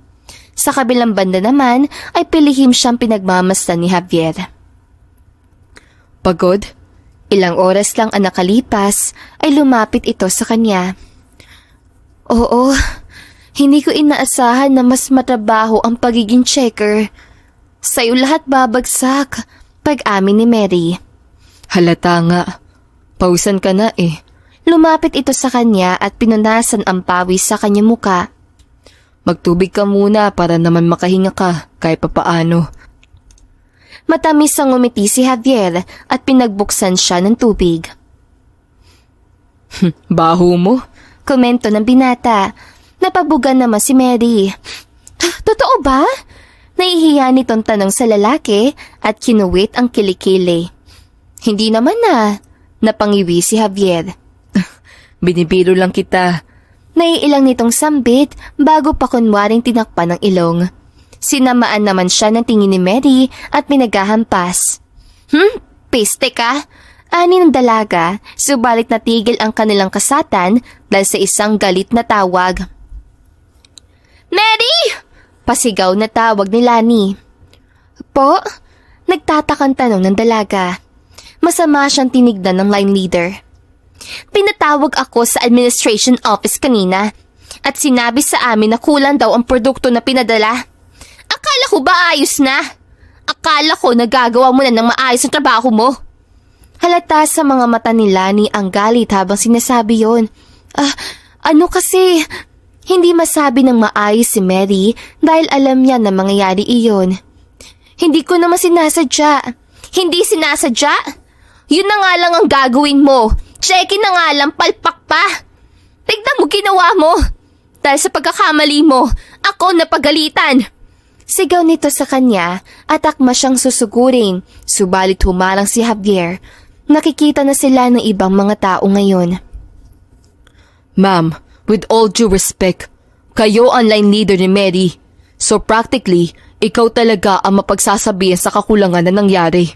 Speaker 1: Sa kabilang banda naman ay pilihim siyang pinagmamasdan ni Javier.
Speaker 2: Pagod?
Speaker 1: Ilang oras lang ang nakalipas ay lumapit ito sa kanya. Oo, hindi ko inaasahan na mas matrabaho ang pagiging checker. Sa'yo lahat babagsak, pag-amin ni Mary.
Speaker 2: Halata nga. Pausan ka na eh.
Speaker 1: Lumapit ito sa kanya at pinunasan ang pawis sa kanyang muka.
Speaker 2: Magtubig ka muna para naman makahinga ka kahit papaano.
Speaker 1: Matamis ang ngumiti si Javier at pinagbuksan siya ng tubig.
Speaker 2: Baho mo?
Speaker 1: Komento ng binata. Napabugan naman si Mary. Totoo ba? Nahihiya nitong tanong sa lalaki at kinuwit ang kilikili. Hindi naman na, napangiwi si Javier.
Speaker 2: Binibiro lang kita.
Speaker 1: Naiilang nitong sambit bago pa kunwaring tinakpan ng ilong. Sinamaan naman siya ng tingin ni Mary at pinaghahampas. Piste ka? Ani ng dalaga, subalit natigil ang kanilang kasatan dahil sa isang galit na tawag. Mary! Pasigaw na tawag ni Lani. Po? Nagtatakang tanong ng dalaga. Masama siyang tinignan ng line leader. Pinatawag ako sa administration office kanina at sinabi sa amin na kulang daw ang produkto na pinadala. Akala ko ba ayos na? Akala ko nagagawa mo na ng maayos ang trabaho mo. Halata sa mga mata ni Lani ang galit habang sinasabi yon. Ano kasi, hindi masabi ng maayos si Mary dahil alam niya na mangyayari iyon. Hindi ko naman sinasadya. Hindi sinasadya? Yun na nga lang ang gagawin mo. Check-in na nga lang, palpak pa. Tignan mo ginawa mo. Dahil sa pagkakamali mo, ako napagalitan. Sigaw nito sa kanya at akma siyang susugurin. Subalit humarang si Javier. Nakikita na sila ng ibang mga tao ngayon.
Speaker 2: Ma'am, with all due respect, kayo ang line leader ni Mary. So practically, ikaw talaga ang mapagsasabihan sa kakulangan na nangyari.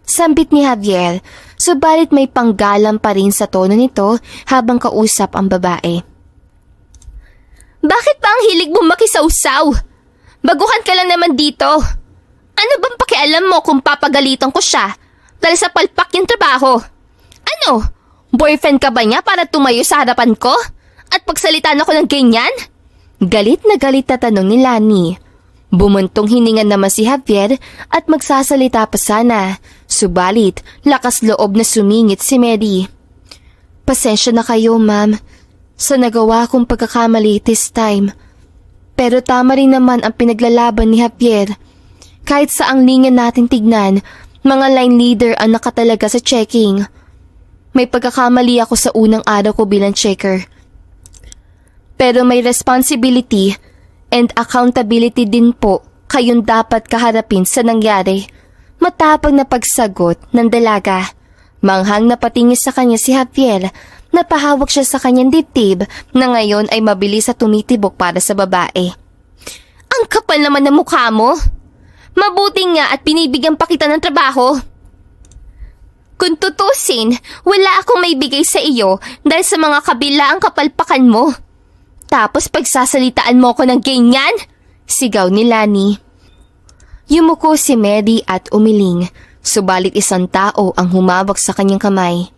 Speaker 1: Sambit ni Javier, subalit may panggalang pa rin sa tono nito habang kausap ang babae. Bakit pa ang hilig mo makisawsaw? Baguhan ka lang naman dito. Ano bang pakialam mo kung papagalitan ko siya dahil sa palpak yung trabaho? Ano? Boyfriend ka ba niya para tumayo sa harapan ko? At pagsalitaan ako ng ganyan? Galit na tanong ni Lani. Bumuntong hiningan naman si Javier at magsasalita pa sana. Subalit, lakas loob na sumingit si Mary. Pasensya na kayo, ma'am, sa nagawa kong pagkakamali this time. Pero tama rin naman ang pinaglalaban ni Javier. Kahit saang linya natin tignan, mga line leader ang nakatalaga sa checking. May pagkakamali ako sa unang araw ko bilang checker. Pero may responsibility and accountability din po kayong dapat kaharapin sa nangyari. Matapang na pagsagot ng dalaga. Manghang na patingin sa kanya si Javier. Napahawak siya sa kanyang dibdib na ngayon ay mabilis at tumitibok para sa babae. Ang kapal naman ng mukha mo. Mabuti nga at binibigyan pa kita ng trabaho. Kung tutusin, wala akong maibigay sa iyo dahil sa mga kabilaang kapalpakan mo. Tapos pagsasalitaan mo ko ng ganyan? Sigaw ni Lani. Yumuko si Mary at umiling, subalit isang tao ang humawak sa kanyang kamay.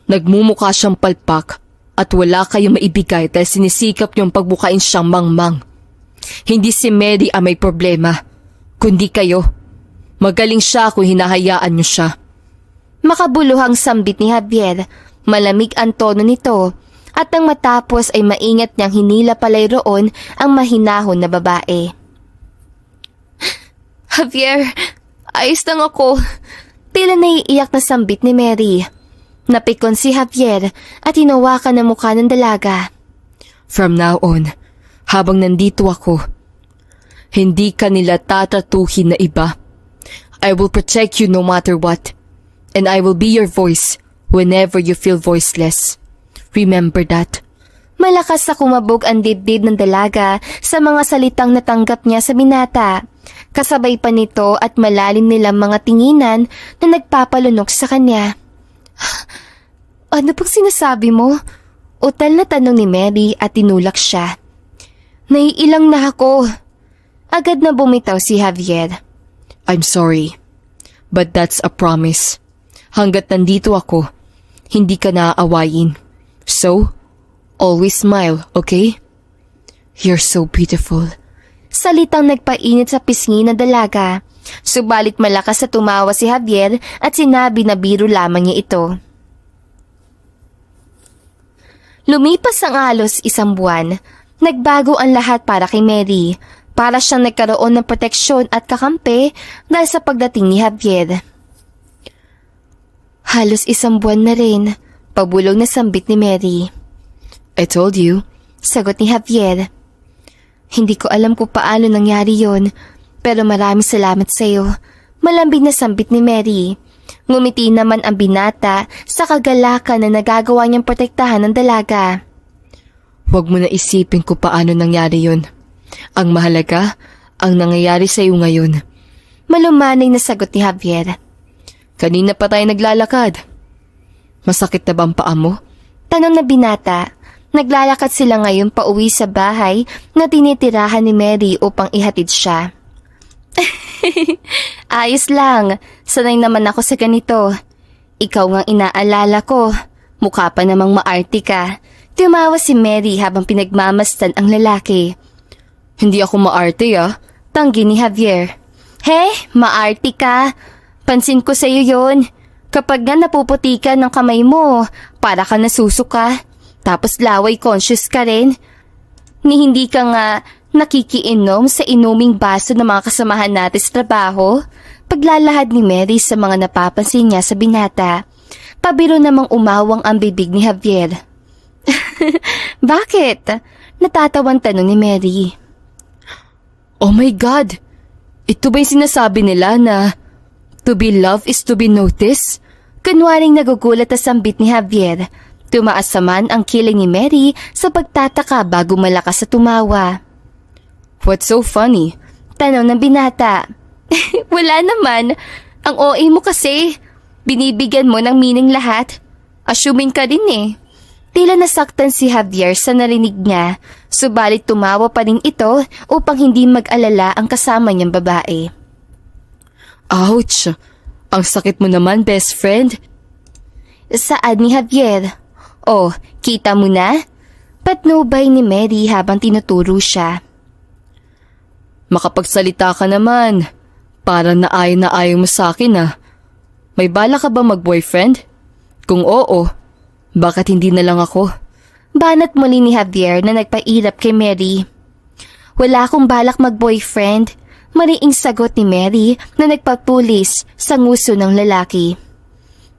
Speaker 2: Nagmumukha siyang palpak at wala kayong maibigay dahil sinisikap niyong pagbukain siyang mangmang. Hindi si Mary ang may problema, kundi kayo. Magaling siya kung hinahayaan niyo siya.
Speaker 1: Makabuluhang sambit ni Javier, malamig ang tono nito at nang matapos ay maingat niyang hinila palay roon ang mahinahon na babae. Javier, ayos lang ako. Tila naiiyak na sambit ni Mary. Napikon si Javier at hinawakan ang mukha ng dalaga.
Speaker 2: From now on, habang nandito ako, hindi ka nila tatratuhin na iba. I will protect you no matter what. And I will be your voice whenever you feel voiceless. Remember that.
Speaker 1: Malakas na kumabog ang dibdib ng dalaga sa mga salitang natanggap niya sa binata. Kasabay pa nito at malalim nilang mga tinginan na nagpapalunok sa kanya. Ano pang sinasabi mo? Utal na tanong ni Mary at tinulak siya. Naiilang na ako. Agad na bumitaw si Javier.
Speaker 2: I'm sorry, but that's a promise. Hanggat nandito ako, hindi ka naaawayin. So, always smile, okay? You're so beautiful.
Speaker 1: Salitang nagpainit sa pisngi ng dalaga. Subalit malakas na tumawa si Javier at sinabi na biro lamang niya ito. Lumipas ang halos isang buwan. Nagbago ang lahat para kay Mary. Para siyang nagkaroon ng proteksyon at kakampi dahil sa pagdating ni Javier. Halos isang buwan na rin. Pabulong na sambit ni Mary.
Speaker 2: I told you.
Speaker 1: Sagot ni Javier. Hindi ko alam kung paano nangyari yon, pero maraming salamat sa iyo. Malambing na sambit ni Mary. Ngumiti naman ang binata sa kagalakan na nagagawa niyang protektahan ng dalaga.
Speaker 2: Huwag mo na isipin kung paano nangyari yon. Ang mahalaga, ang nangyayari sa iyo ngayon.
Speaker 1: Malumanay na sagot ni Javier.
Speaker 2: Kanina pa tayo naglalakad. Masakit na ba ang paa mo?
Speaker 1: Tanong na binata. Naglalakad sila ngayon pauwi sa bahay na tinitirahan ni Mary upang ihatid siya. Ayos lang. Sanay naman ako sa ganito. Ikaw ngang inaalala ko. Mukha pa namang maarte ka. Tumawa si Mary habang pinagmamasdan ang lalaki.
Speaker 2: Hindi ako maarte
Speaker 1: Tanggi ni Javier. Maarte ka. Pansin ko sa'yo yon. Kapag nga napuputi ka ng kamay mo, para ka nasusuka. Tapos laway conscious ka rin. Ni hindi ka nga nakikiinom sa inuming baso ng mga kasamahan natin sa trabaho. Paglalahad ni Mary sa mga napapansin niya sa binata. Pabiro namang umawang ang bibig ni Javier. Bakit? Natatawang tanong ni Mary.
Speaker 2: Oh my God! Ito ba yung sinasabi nila na to be loved is to be noticed?
Speaker 1: Kunwaring nagugulat na sambit ni Javier. Tumaas naman ang kiling ni Mary sa pagtataka bago malakas sa tumawa.
Speaker 2: What's so funny?
Speaker 1: Tanong ng binata. Wala naman. Ang OA mo kasi. Binibigyan mo ng meaning lahat. Assuming ka din eh. Tila nasaktan si Javier sa narinig niya, subalit tumawa pa rin ito upang hindi mag-alala ang kasama niyang babae.
Speaker 2: Ouch! Ang sakit mo naman, best friend.
Speaker 1: Saad ni Javier. Oh, kita mo na? Patnubay ni Mary habang tinuturo siya.
Speaker 2: Makapagsalita ka naman. Parang na ayaw mo sa akin May bala ka ba mag-boyfriend? Kung oo, bakit hindi na lang ako?
Speaker 1: Banat muli ni Javier na nagpairap kay Mary. Wala akong balak mag-boyfriend. Mariing sagot ni Mary na nagpapulis sa nguso ng lalaki.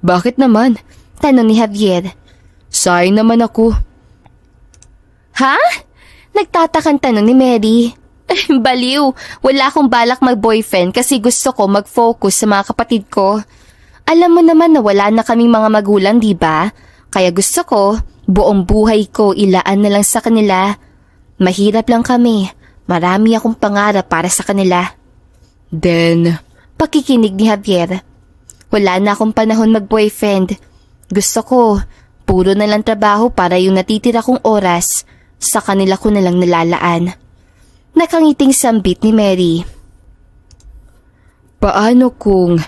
Speaker 2: Bakit naman?
Speaker 1: Tanong ni Javier.
Speaker 2: Sayang naman ako.
Speaker 1: Ha? Nagtatakang tanong ni Mary. Baliw, wala akong balak mag-boyfriend kasi gusto ko mag-focus sa mga kapatid ko. Alam mo naman na wala na kaming mga magulang, di ba? Kaya gusto ko, buong buhay ko ilaan na lang sa kanila. Mahirap lang kami. Marami akong pangarap para sa kanila.
Speaker 2: Then,
Speaker 1: pakikinig ni Javier. Wala na akong panahon mag-boyfriend. Gusto ko, puro na lang trabaho para yung natitira kong oras, sa kanila ko na lang nalalaan. Nakangiting sambit ni Mary.
Speaker 2: Paano kung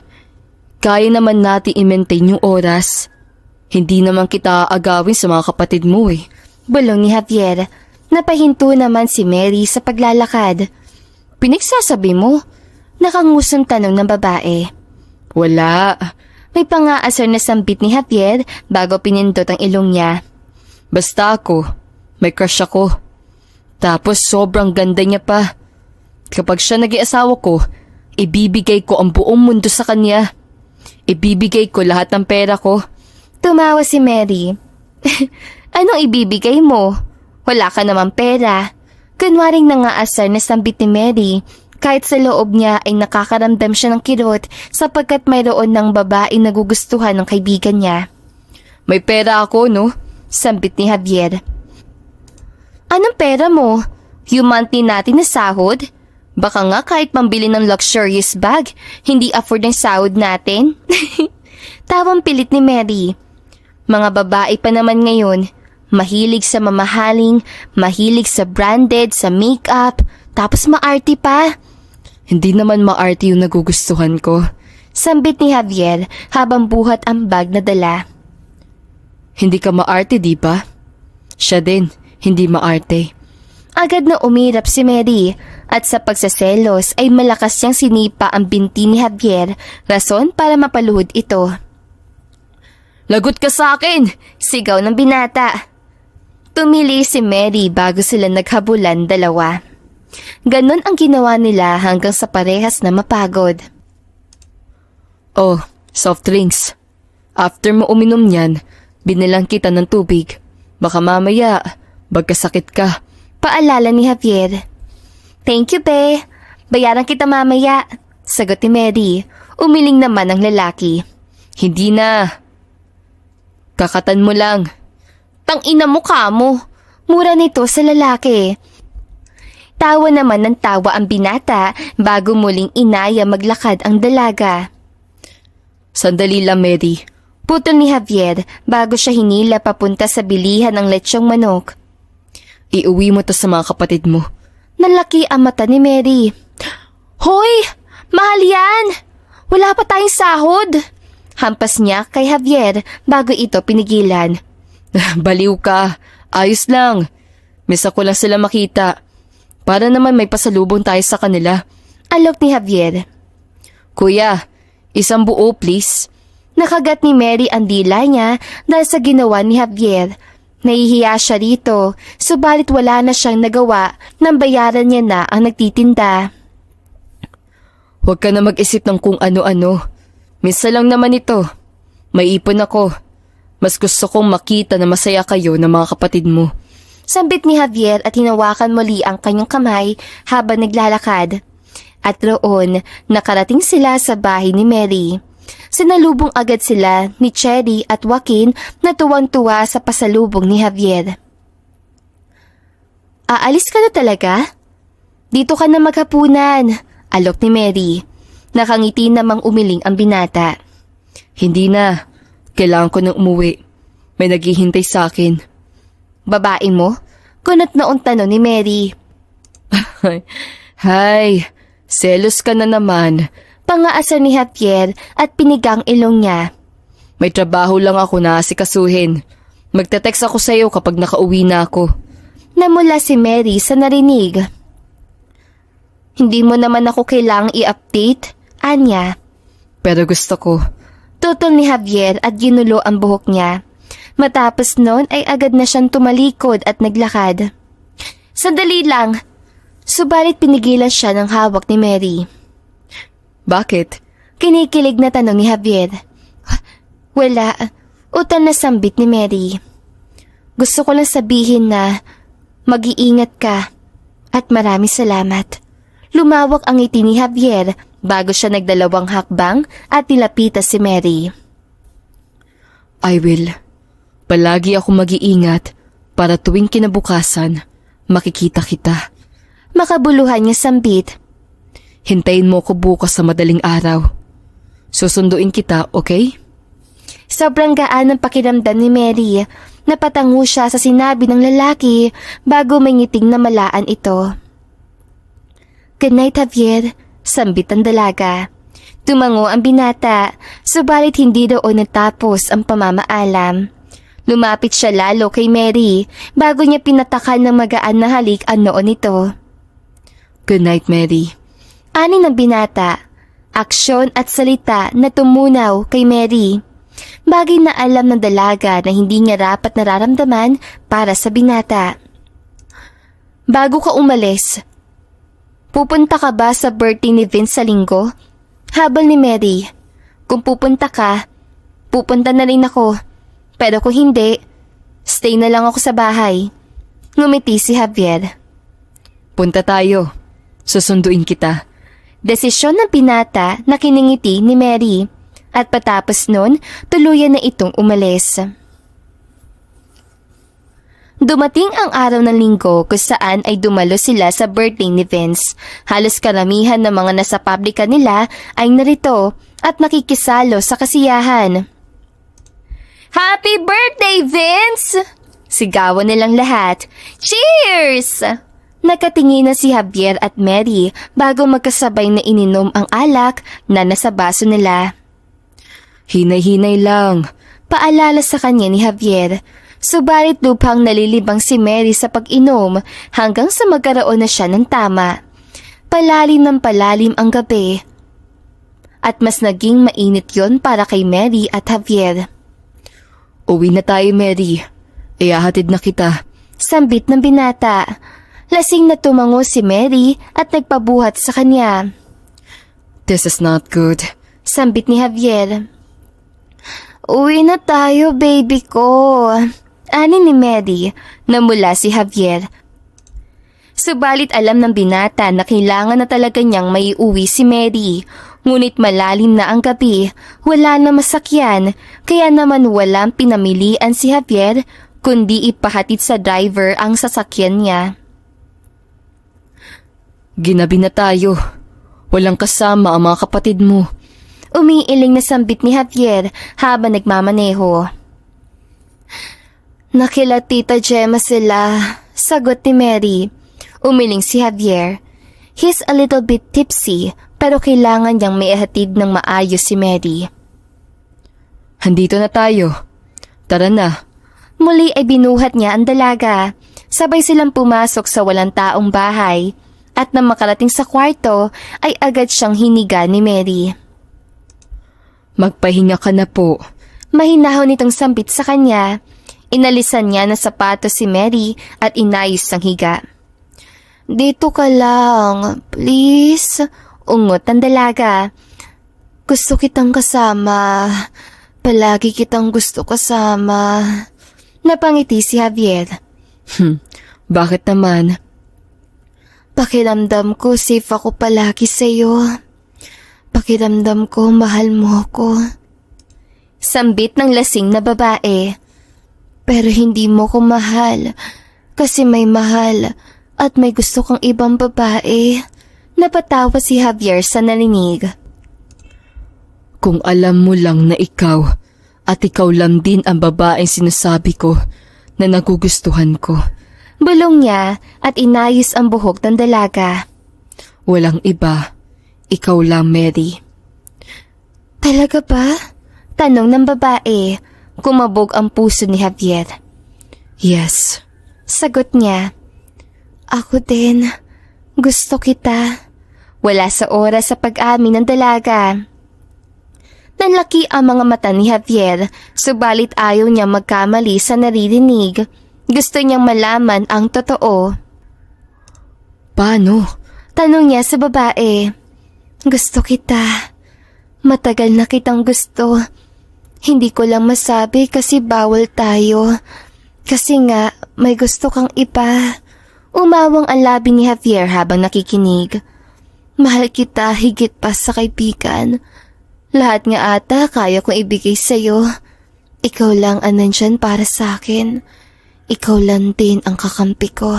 Speaker 2: kaya naman natin i-maintain yung oras? Hindi naman kita aagawin sa mga kapatid mo
Speaker 1: Bulong ni Javier. Napahinto naman si Mary sa paglalakad. Pinagsasabi mo? Nakangusong tanong ng babae.
Speaker 2: Wala.
Speaker 1: May pangaasar na sambit ni Javier bago pinindot ang ilong niya.
Speaker 2: Basta ako, may crush ako. Tapos sobrang ganda niya pa. Kapag siya naging asawa ko, ibibigay ko ang buong mundo sa kanya. Ibibigay ko lahat ng pera ko.
Speaker 1: Tumawa si Mary. Anong ibibigay mo? Wala ka namang pera. Kunwaring nangaasar na sambit ni Mary. Kahit sa loob niya ay nakakaramdam siya ng kirot sapagkat mayroon ng babae nagugustuhan ng kaibigan niya.
Speaker 2: May pera ako, no?
Speaker 1: Sambit ni Javier. Anong pera mo? Yung monthly natin na sahod? Baka nga kahit pambili ng luxurious bag, hindi afford ng sahod natin. Tawang pilit ni Mary. Mga babae pa naman ngayon, mahilig sa mamahaling, mahilig sa branded, sa makeup, tapos maarte pa.
Speaker 2: Hindi naman maarte yung nagugustuhan ko.
Speaker 1: Sambit ni Javier habang buhat ang bag na dala.
Speaker 2: Hindi ka maarte, di ba? Siya din, hindi maarte.
Speaker 1: Agad na umirap si Mary at sa pagsaselos ay malakas siyang sinipa ang binti ni Javier, rason para mapaluhod ito.
Speaker 2: Lagot ka sa akin!
Speaker 1: Sigaw ng binata. Tumili si Mary bago sila naghabulan dalawa. Ganon ang ginawa nila hanggang sa parehas na mapagod.
Speaker 2: Oh, soft drinks. After mo uminom niyan, binilang kita ng tubig. Baka mamaya, magkasakit ka.
Speaker 1: Paalala ni Javier. Thank you, be. Bayaran kita mamaya. Sagot ni Mary. Umiling naman ang lalaki.
Speaker 2: Hindi na. Kakatan mo lang.
Speaker 1: Tangina mo ka mo. Mura nito sa lalaki. Tawa naman ng tawa ang binata bago muling inaya maglakad ang dalaga.
Speaker 2: Sandali lang, Mary.
Speaker 1: Putol ni Javier bago siya hinila papunta sa bilihan ng lechong manok.
Speaker 2: Iuwi mo to sa mga kapatid mo.
Speaker 1: Nalaki ang mata ni Mary. Hoy! Mahal yan! Wala pa tayong sahod! Hampas niya kay Javier bago ito pinigilan.
Speaker 2: Baliw ka. Ayos lang. Misa ko lang sila makita. Para naman may pasalubong tayo sa kanila.
Speaker 1: Alok ni Javier.
Speaker 2: Kuya, isang buo please.
Speaker 1: Nakagat ni Mary ang dila niya dahil sa ginawa ni Javier. Nahihiya siya rito, subalit wala na siyang nagawa nang bayaran niya na ang nagtitinda.
Speaker 2: Huwag ka na mag-isip ng kung ano-ano. Minsan lang naman ito. May ipon ako. Mas gusto kong makita na masaya kayo ng mga kapatid mo.
Speaker 1: Sambit ni Javier at hinawakan muli ang kanyang kamay habang naglalakad. At roon, nakarating sila sa bahay ni Mary. Sinalubong agad sila ni Cherry at Joaquin na tuwang-tuwa sa pasalubong ni Javier. Aalis ka na talaga? Dito ka na maghapunan, alok ni Mary. Nakangiti namang umiling ang binata.
Speaker 2: Hindi na. Kailangan ko nang umuwi. May naghihintay sa akin.
Speaker 1: Babae mo? Kunot noong tanong ni Mary.
Speaker 2: Hay, selos ka na naman.
Speaker 1: Pangaasa ni Javier at pinigang ilong niya.
Speaker 2: May trabaho lang ako na asikasuhin. Magte-text ako sa iyo kapag nakauwi na ako.
Speaker 1: Namula si Mary sa narinig. Hindi mo naman ako kailangang i-update, Anya.
Speaker 2: Pero gusto ko.
Speaker 1: Tutol ni Javier at ginulo ang buhok niya. Matapos noon ay agad na siyang tumalikod at naglakad. Sandali lang. Subalit pinigilan siya ng hawak ni Mary.
Speaker 2: Bakit?
Speaker 1: Kinikilig na tanong ni Javier. Wala. Utal na sambit ni Mary. Gusto ko lang sabihin na mag-iingat ka at maraming salamat. Lumawak ang ngiti ni Javier bago siya nagdalawang hakbang at nilapitan si Mary.
Speaker 2: I will. Palagi ako mag-iingat para tuwing kinabukasan, makikita kita.
Speaker 1: Makabuluhan niya sambit.
Speaker 2: Hintayin mo ko bukas sa madaling araw. Susunduin kita, okay?
Speaker 1: Sobrang gaan ng pakiramdam ni Mary. Napatango siya sa sinabi ng lalaki bago may ngiting na malaan ito. Good night, Javier. Sambit ang dalaga. Tumango ang binata, subalit hindi doon natapos ang pamamaalam. Lumapit siya lalo kay Mary bago niya pinatakan ng magaan na halik ang noon nito.
Speaker 2: Good night, Mary.
Speaker 1: Ani ng binata, aksyon at salita na tumunaw kay Mary. Bagay na alam ng dalaga na hindi niya rapat nararamdaman para sa binata. Bago ka umalis, pupunta ka ba sa birthday ni Vince sa linggo? Habol ni Mary. Kung pupunta ka, pupunta na rin ako. Pero kung hindi, stay na lang ako sa bahay. Ngumiti si Javier.
Speaker 2: Punta tayo. Susunduin kita.
Speaker 1: Desisyon ng binata na kiningiti ni Mary. At patapos nun, tuluyan na itong umalis. Dumating ang araw ng linggo kung saan ay dumalo sila sa birthday ni Vince. Halos karamihan ng mga nasa pabrika nila ay narito at nakikisalo sa kasiyahan. Happy birthday, Vince! Sigawan nilang lahat. Cheers! Nakatingin na si Javier at Mary bago magkasabay na ininom ang alak na nasa baso nila.
Speaker 2: Hinay-hinay lang.
Speaker 1: Paalala sa kanya ni Javier. Subalit lupang nalilibang si Mary sa pag-inom hanggang sa magkaroon na siya ng tama. Palalim ng palalim ang gabi. At mas naging mainit yon para kay Mary at Javier.
Speaker 2: Uwi na tayo, Mary. Ihahatid na kita.
Speaker 1: Sambit ng binata. Lasing na tumango si Mary at nagpabuhat sa kanya.
Speaker 2: This is not good.
Speaker 1: Sambit ni Javier. Uwi na tayo, baby ko. Ani ni Mary na mula si Javier. Subalit alam ng binata na kailangan na talaga niyang maiuwi si Mary. Ngunit malalim na ang gabi, wala na masakyan, kaya naman walang pinamilian si Javier kundi ipahatid sa driver ang sasakyan niya.
Speaker 2: Ginabi na tayo. Walang kasama ang mga kapatid mo.
Speaker 1: Umiiling na sambit ni Javier habang nagmamaneho. Nakila Tita Gemma sila, sagot ni Mary. Umiling si Javier. He's a little bit tipsy pero kailangan niyang maihatid ng maayos si Mary.
Speaker 2: andito na tayo. Tara na.
Speaker 1: Muli ay binuhat niya ang dalaga. Sabay silang pumasok sa walang taong bahay. At nang makarating sa kwarto, ay agad siyang hiniga ni Mary.
Speaker 2: Magpahinga ka na po.
Speaker 1: Mahinahon nitong sambit sa kanya. Inalisan niya ng sapatos si Mary at inayos ang higa. Dito ka lang, please. Ungot ang dalaga. Gusto kitang kasama. Palagi kitang gusto kasama. Napangiti si Javier.
Speaker 2: Bakit naman?
Speaker 1: Pakiramdam ko safe ako palagi sa'yo. Pakiramdam ko mahal mo ko. Sambit ng lasing na babae. Pero hindi mo ko mahal. Kasi may mahal at may gusto kang ibang babae. Napatawa si Javier sa narinig.
Speaker 2: Kung alam mo lang na ikaw at ikaw lang din ang babaeng sinasabi ko na nagugustuhan ko.
Speaker 1: Bulong niya at inayos ang buhok ng dalaga.
Speaker 2: Walang iba, ikaw lang, Mary.
Speaker 1: Talaga ba? Tanong ng babae. Kumabog ang puso ni Javier.
Speaker 2: Yes.
Speaker 1: Sagot niya. Ako din. Gusto kita. Wala sa oras sa pag-amin ng dalaga. Nanlaki ang mga mata ni Javier, subalit ayaw niya magkamali sa naririnig. Gusto niyang malaman ang totoo.
Speaker 2: Paano?
Speaker 1: Tanong niya sa babae. Gusto kita. Matagal na kitang gusto. Hindi ko lang masabi kasi bawal tayo. Kasi nga, may gusto kang iba. Umawang ang labi ni Javier habang nakikinig. Mahal kita higit pa sa kaibigan. Lahat nga ata kaya kong ibigay sa'yo. Ikaw lang ang nandyan para sa akin. Ikaw lang din ang kakampi ko.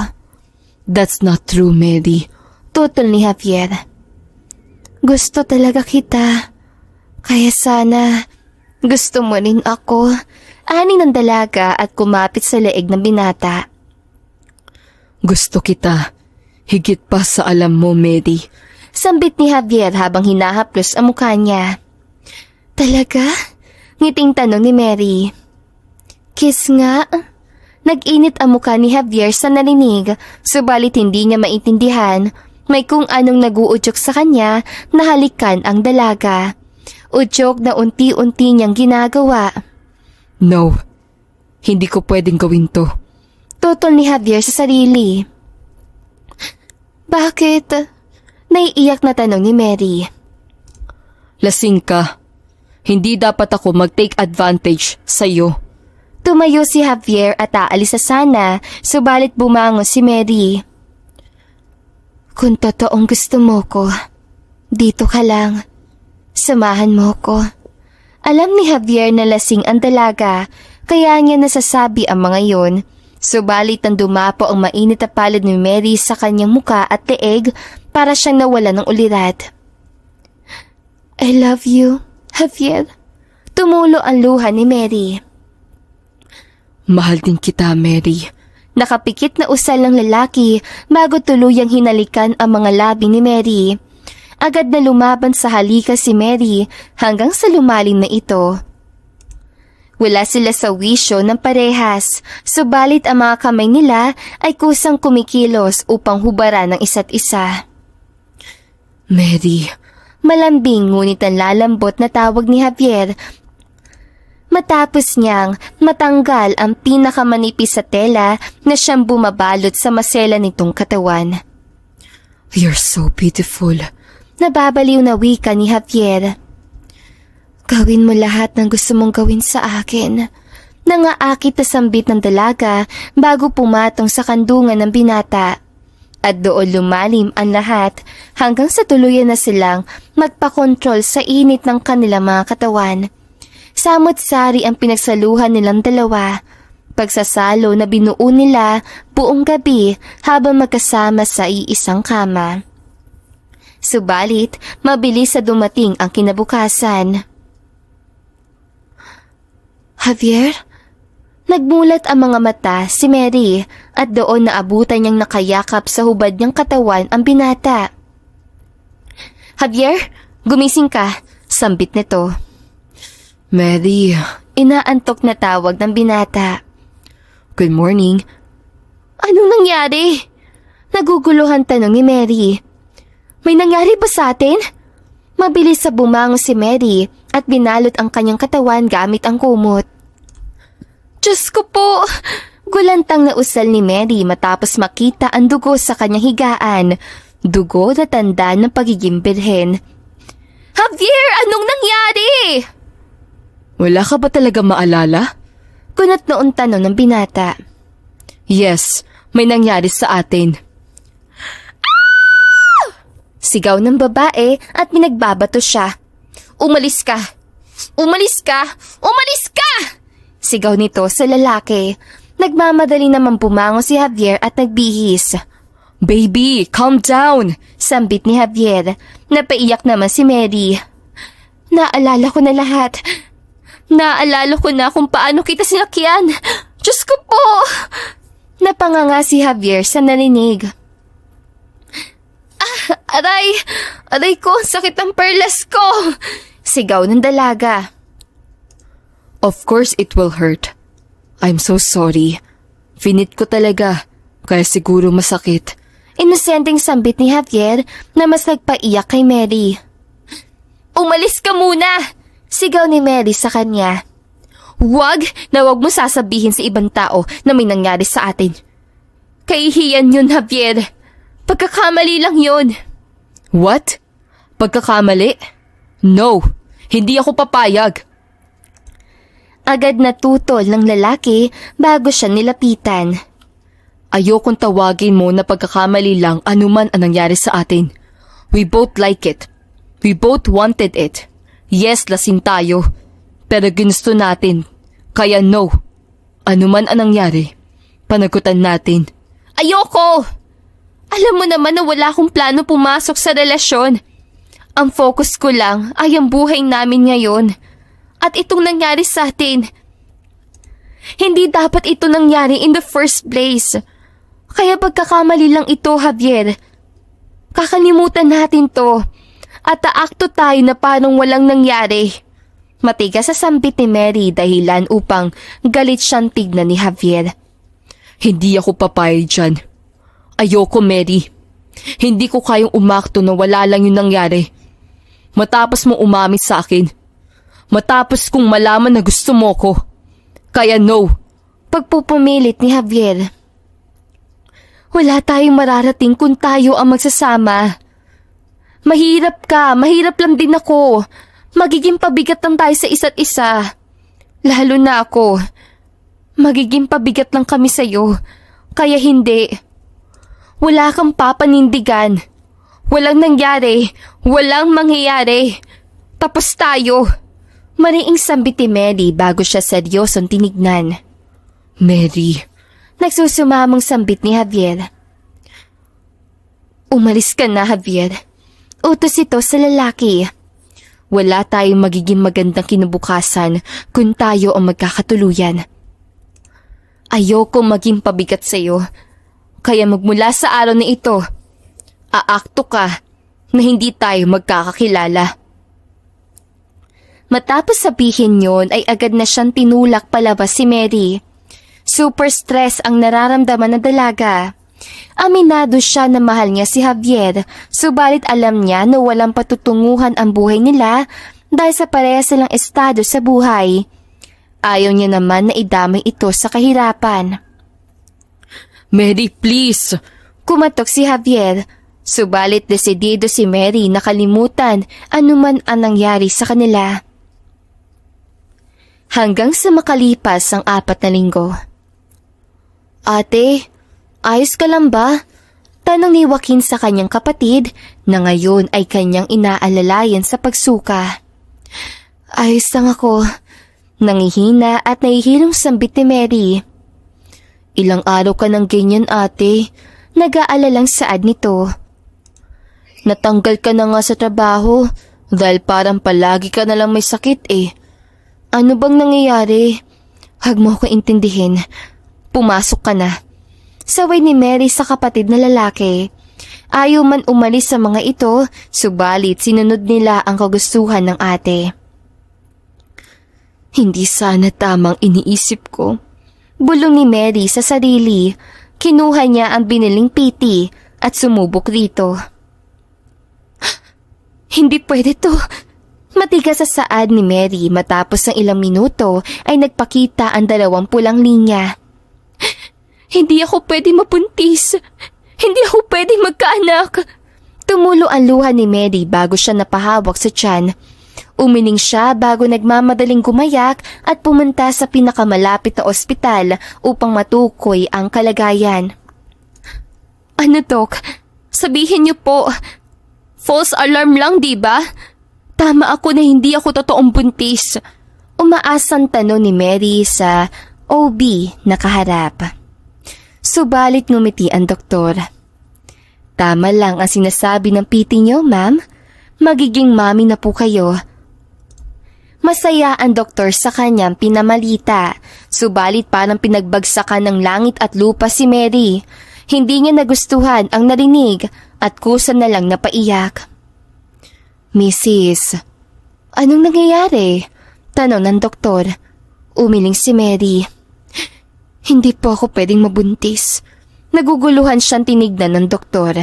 Speaker 2: That's not true, Mary.
Speaker 1: Tutol ni Javier. Gusto talaga kita. Kaya sana, gusto mo rin ako. Ani ng dalaga at kumapit sa leeg ng binata.
Speaker 2: Gusto kita. Higit pa sa alam mo, Mary.
Speaker 1: Sambit ni Javier habang hinahaplos ang mukha niya. Talaga? Ngiting tanong ni Mary. Kiss nga. Nag-init ang mukha ni Javier sa narinig, subalit hindi niya maintindihan. May kung anong naguudyok sa kanya na halikan ang dalaga. Udyok na unti-unti niyang ginagawa.
Speaker 2: No, hindi ko pwedeng gawin to.
Speaker 1: Tutol ni Javier sa sarili. Bakit? Naiiyak na tanong ni Mary.
Speaker 2: Lasing ka. Hindi dapat ako mag-take advantage sa'yo.
Speaker 1: Tumayo si Javier at aalis na sana, subalit bumangon si Mary. Kung totoong gusto mo ko, dito ka lang. Samahan mo ko. Alam ni Javier na lasing ang dalaga, kaya niya nasasabi ang mga yon. Subalit ang dumapo ang mainit na palad ni Mary sa kanyang muka at leeg para siyang nawala ng ulirat. I love you, Javier. Tumulo ang luha ni Mary.
Speaker 2: Mahal din kita, Mary.
Speaker 1: Nakapikit na usal ng lalaki bago tuluyang hinalikan ang mga labi ni Mary. Agad na lumaban sa halika si Mary hanggang sa lumalim na ito. Wala sila sa wisyo ng parehas, subalit ang mga kamay nila ay kusang kumikilos upang hubaran ng isa't isa.
Speaker 2: Mary.
Speaker 1: Malambing ngunit ang lalambot na tawag ni Javier. Matapos niyang matanggal ang pinakamanipis sa tela na siyang bumabalot sa masela nitong katawan.
Speaker 2: You're so beautiful.
Speaker 1: Nababaliw na wika ni Javier. Gawin mo lahat ng gusto mong gawin sa akin. Nangaakit na sambit ng dalaga bago pumatong sa kandungan ng binata. At doon lumalim ang lahat hanggang sa tuluyan na silang magpakontrol sa init ng kanilang mga katawan. Samot-sari ang pinagsaluhan nilang dalawa. Pagsasalo na binuo nila buong gabi habang magkasama sa iisang kama. Subalit, mabilis sa dumating ang kinabukasan. Javier? Nagmulat ang mga mata si Mary at doon naabutan niyang nakayakap sa hubad niyang katawan ang binata. Javier, gumising ka, sambit nito.
Speaker 2: Mary,
Speaker 1: Inaantok na tawag ng binata.
Speaker 2: good morning.
Speaker 1: Anong nangyari? Naguguluhan tanong ni Mary. May nangyari ba sa atin? Mabilis sa bumangon si Mary at binalot ang kanyang katawan gamit ang kumot. Diyos ko po! Gulantang na usal ni Mary matapos makita ang dugo sa kanyang higaan. Dugo na tanda ng pagiging birhen. Javier, anong nangyari?
Speaker 2: Wala ka ba talaga maalala?
Speaker 1: Kunat noon tanong ng binata.
Speaker 2: Yes, may nangyari sa atin.
Speaker 1: Sigaw ng babae at pinagbabato siya. Umalis ka! Umalis ka! Umalis ka! Sigaw nito sa lalaki. Nagmamadali naman bumangon si Javier at nagbihis.
Speaker 2: Baby, calm down!
Speaker 1: Sambit ni Javier. Napaiyak naman si Mary. Naalala ko na lahat. Naalala ko na kung paano kita sinakyan. Diyos ko po! Napanganga si Javier sa narinig. Aray! Aray ko! Sakit ang perlas ko! Sigaw ng dalaga.
Speaker 2: Of course it will hurt. I'm so sorry. Finit ko talaga, kaya siguro masakit.
Speaker 1: Inosenteng sambit ni Javier na mas nagpaiyak kay Mary. Umalis ka muna! Sigaw ni Mary sa kanya. Huwag na huwag mo sasabihin sa ibang tao na may nangyari sa atin. Kahihiyan yun, Javier. Pagkakamali lang yun.
Speaker 2: What? Pagkakamali? No, hindi ako papayag.
Speaker 1: Agad natutol ng lalaki bago siya nilapitan.
Speaker 2: Ayokong tawagin mo na pagkakamali lang anuman ang nangyari sa atin. We both like it. We both wanted it. Yes, lasing tayo. Pero ginusto natin. Kaya no. Anuman ang nangyari, panagutan natin.
Speaker 1: Ayoko! Alam mo naman na wala akong plano pumasok sa relasyon. Ang focus ko lang ay ang buhay namin ngayon. At itong nangyari sa atin. Hindi dapat ito nangyari in the first place. Kaya pagkakamali lang ito, Javier. Kakalimutan natin to. At aakto tayo na parang walang nangyari. Matigas sa sambit ni Mary dahilan upang galit siyang tignan ni Javier.
Speaker 2: Hindi ako papayag dyan. Ayoko, Mary. Hindi ko kayang umakto na wala lang yung nangyari. Matapos mo umamit sa akin. Matapos kong malaman na gusto mo ko. Kaya no.
Speaker 1: Pagpupumilit ni Javier. Wala tayong mararating kung tayo ang magsasama. Mahirap ka, mahirap lang din ako. Magiging pabigat lang tayo sa isa't isa. Lalo na ako. Magiging pabigat lang kami sa'yo. Kaya hindi. Wala kang papanindigan. Walang nangyari. Walang mangyayari. Tapos tayo. Mariing sambit ni Mary bago siya seryosong tinignan.
Speaker 2: Mary.
Speaker 1: Nagsusumamang sambit ni Javier. Umalis ka na, Javier. Utos ito sa lalaki. Wala tayong magiging magandang kinabukasan kung tayo ang magkakatuluyan. Ayoko maging pabigat sa'yo. Kaya magmula sa araw na ito, aakto ka na hindi tayo magkakakilala. Matapos sabihin yon ay agad na siyang tinulak palabas si Mary. Super stress ang nararamdaman ng dalaga. Aminado siya na mahal niya si Javier, subalit alam niya na walang patutunguhan ang buhay nila dahil sa parehas silang estado sa buhay. Ayaw niya naman na idamay ito sa kahirapan.
Speaker 2: Mary, please!
Speaker 1: Kumatok si Javier, subalit desidido si Mary na kalimutan anuman ang nangyari sa kanila. Hanggang sa makalipas ang 4 na linggo. Ate, ayos ka lang ba? Tanong ni Joaquin sa kanyang kapatid na ngayon ay kanyang inaalalayan sa pagsuka. Ayos lang ako. Nangihina at nahihirong sambit ni Mary. Ilang araw ka ng ganyan, ate. Nag-aalalang saad nito. Natanggal ka na nga sa trabaho dahil parang palagi ka na lang may sakit eh. Ano bang nangyayari? Huwag mo ko intindihin. Pumasok ka na. Saway ni Mary sa kapatid na lalaki. Ayaw man umalis sa mga ito, subalit sinunod nila ang kagustuhan ng ate. Hindi sana tamang iniisip ko. Bulong ni Mary sa sarili. Kinuha niya ang biniling piti at sumubok rito. Hindi pwede to. Matigas sa saad ni Mary matapos ng ilang minuto ay nagpakita ang 2 pulang linya. Hindi ako pwede mabuntis. Hindi ako pwede magkaanak. Tumulo ang luha ni Mary bago siya napahawak sa tiyan. Umiling siya bago nagmamadaling gumayak at pumunta sa pinakamalapit na ospital upang matukoy ang kalagayan. Ano, Dok? Sabihin niyo po, false alarm lang, di ba? Tama ako na hindi ako totoong buntis. Umaasang tanong ni Mary sa OB na kaharap. Subalit ngumiti ang doktor. Tama lang ang sinasabi ng PT niyo, ma'am. Magiging mami na po kayo. Masaya ang doktor sa kanyang pinamalita. Subalit parang pinagbagsakan ng langit at lupa si Mary. Hindi niya nagustuhan ang narinig at kusa na lang napaiyak. Mrs., anong nangyayari? Tanong ng doktor. Umiling si Mary. Hindi po ako pwedeng mabuntis. Naguguluhan siyang tinignan ng doktor.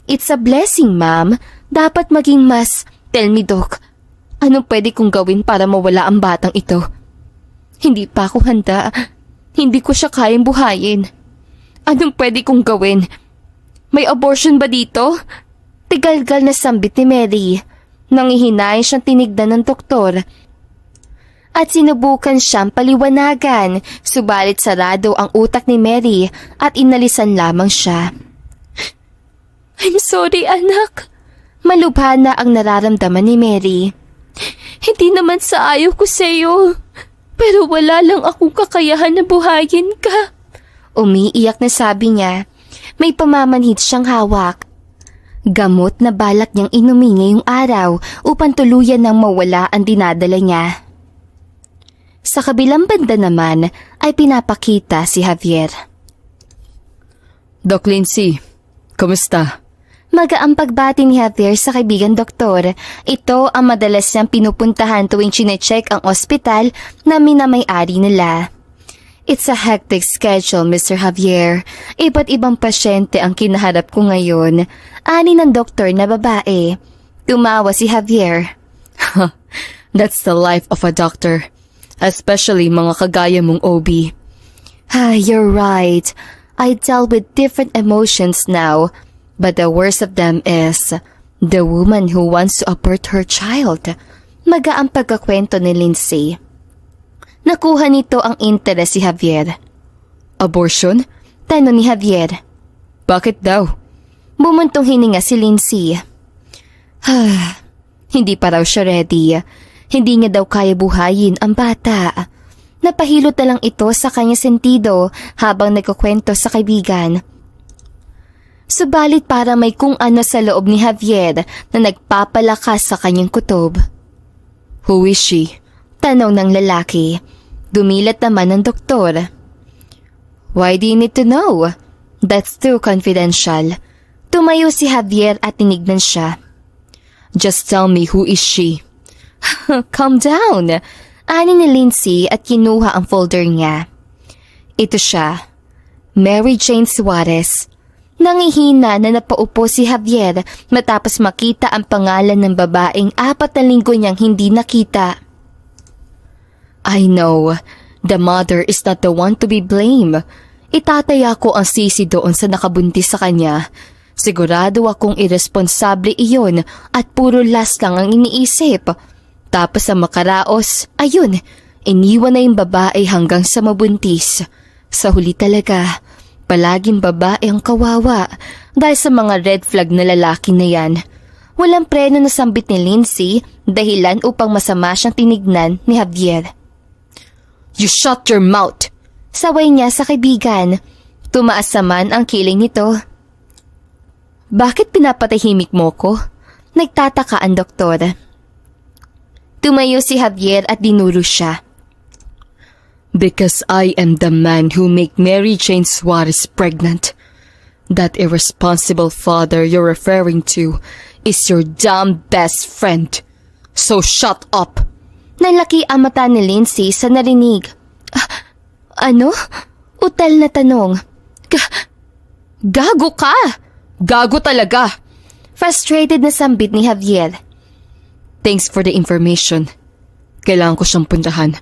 Speaker 1: It's a blessing, ma'am. Dapat maging mas... Tell me, Doc, anong pwede kong gawin para mawala ang batang ito? Hindi pa ako handa. Hindi ko siya kayang buhayin. Anong pwede kong gawin? May abortion ba dito? Tigalgal na sambit ni Mary. Nangihinay siyang tinignan ng doktor. At sinubukan siyang paliwanagan, subalit sarado ang utak ni Mary at inalisan lamang siya. I'm sorry, anak. Malubha na ang nararamdaman ni Mary. Hindi naman sa ayaw ko sa'yo, pero wala lang akong kakayahan na buhayin ka. Umiiyak na sabi niya. May pamamanhid siyang hawak. Gamot na balak niyang inumin ngayong araw upang tuluyan ng mawala ang dinadala niya. Sa kabilang banda naman ay pinapakita si Javier.
Speaker 3: Doc Lindsay, kumusta?
Speaker 1: Magaang pagbati ni Javier sa kaibigan doktor. Ito ang madalas niyang pinupuntahan tuwing chinecheck ang ospital na minamay-ari nila. It's a hectic schedule, Mr. Javier. Iba't ibang pasyente ang kinaharap ko ngayon. Ani ng doktor na babae. Tumawa si Javier.
Speaker 3: That's the life of a doctor. Especially mga kagaya mong OB.
Speaker 1: You're right. I deal with different emotions now. But the worst of them is the woman who wants to abort her child. Magaang pagkakwento ni Lindsay. Nakuha nito ang interes si Javier.
Speaker 3: Abortion?
Speaker 1: Tanong ni Javier.
Speaker 3: Bakit daw?
Speaker 1: Bumuntong hininga si Lindsay. Hindi pa raw siya ready. Hindi niya daw kaya buhayin ang bata. Napahilot na lang ito sa kanya sentido habang nagkukwento sa kaibigan. Subalit para may kung ano sa loob ni Javier na nagpapalakas sa kanyang kutob.
Speaker 3: Who is she?
Speaker 1: Tanong ng lalaki. Dumilat naman ng doktor. Why do you need to know? That's too confidential. Tumayo si Javier at tinignan siya.
Speaker 3: Just tell me who is she.
Speaker 1: Calm down. Ani ni Lindsay at kinuha ang folder niya. Ito siya. Mary Jane Suarez. Nangihina na napaupo si Javier matapos makita ang pangalan ng babaeng 4 na linggo niyang hindi nakita.
Speaker 3: I know, the mother is not the one to be blamed. Itataya ko ang sisi doon sa nakabuntis sa kanya. Sigurado akong irresponsable iyon at puro last lang ang iniisip. Tapos sa makaraos, ayun, iniwan na yung babae hanggang sa mabuntis. Sa huli talaga, palaging babae ang kawawa dahil sa mga red flag na lalaki na yan.
Speaker 1: Walang preno na sambit ni Lindsay, dahilan upang masama siyang tinignan ni Javier.
Speaker 3: You shut your mouth!
Speaker 1: Saway niya sa kaibigan. Tumaas naman ang kiling nito. Bakit pinapatahimik mo ko? Nagtataka ang doktor. Tumayo si Javier at dinuro siya.
Speaker 3: Because I am the man who made Mary Jane Suarez pregnant. That irresponsible father you're referring to is your damn best friend. So shut up!
Speaker 1: Nalaki ang mata ni Lindsay sa narinig. Ano? Utal na tanong.
Speaker 2: Gago ka! Gago talaga!
Speaker 1: Frustrated na sambit ni Javier.
Speaker 3: Thanks for the information. Kailangan ko siyang puntahan.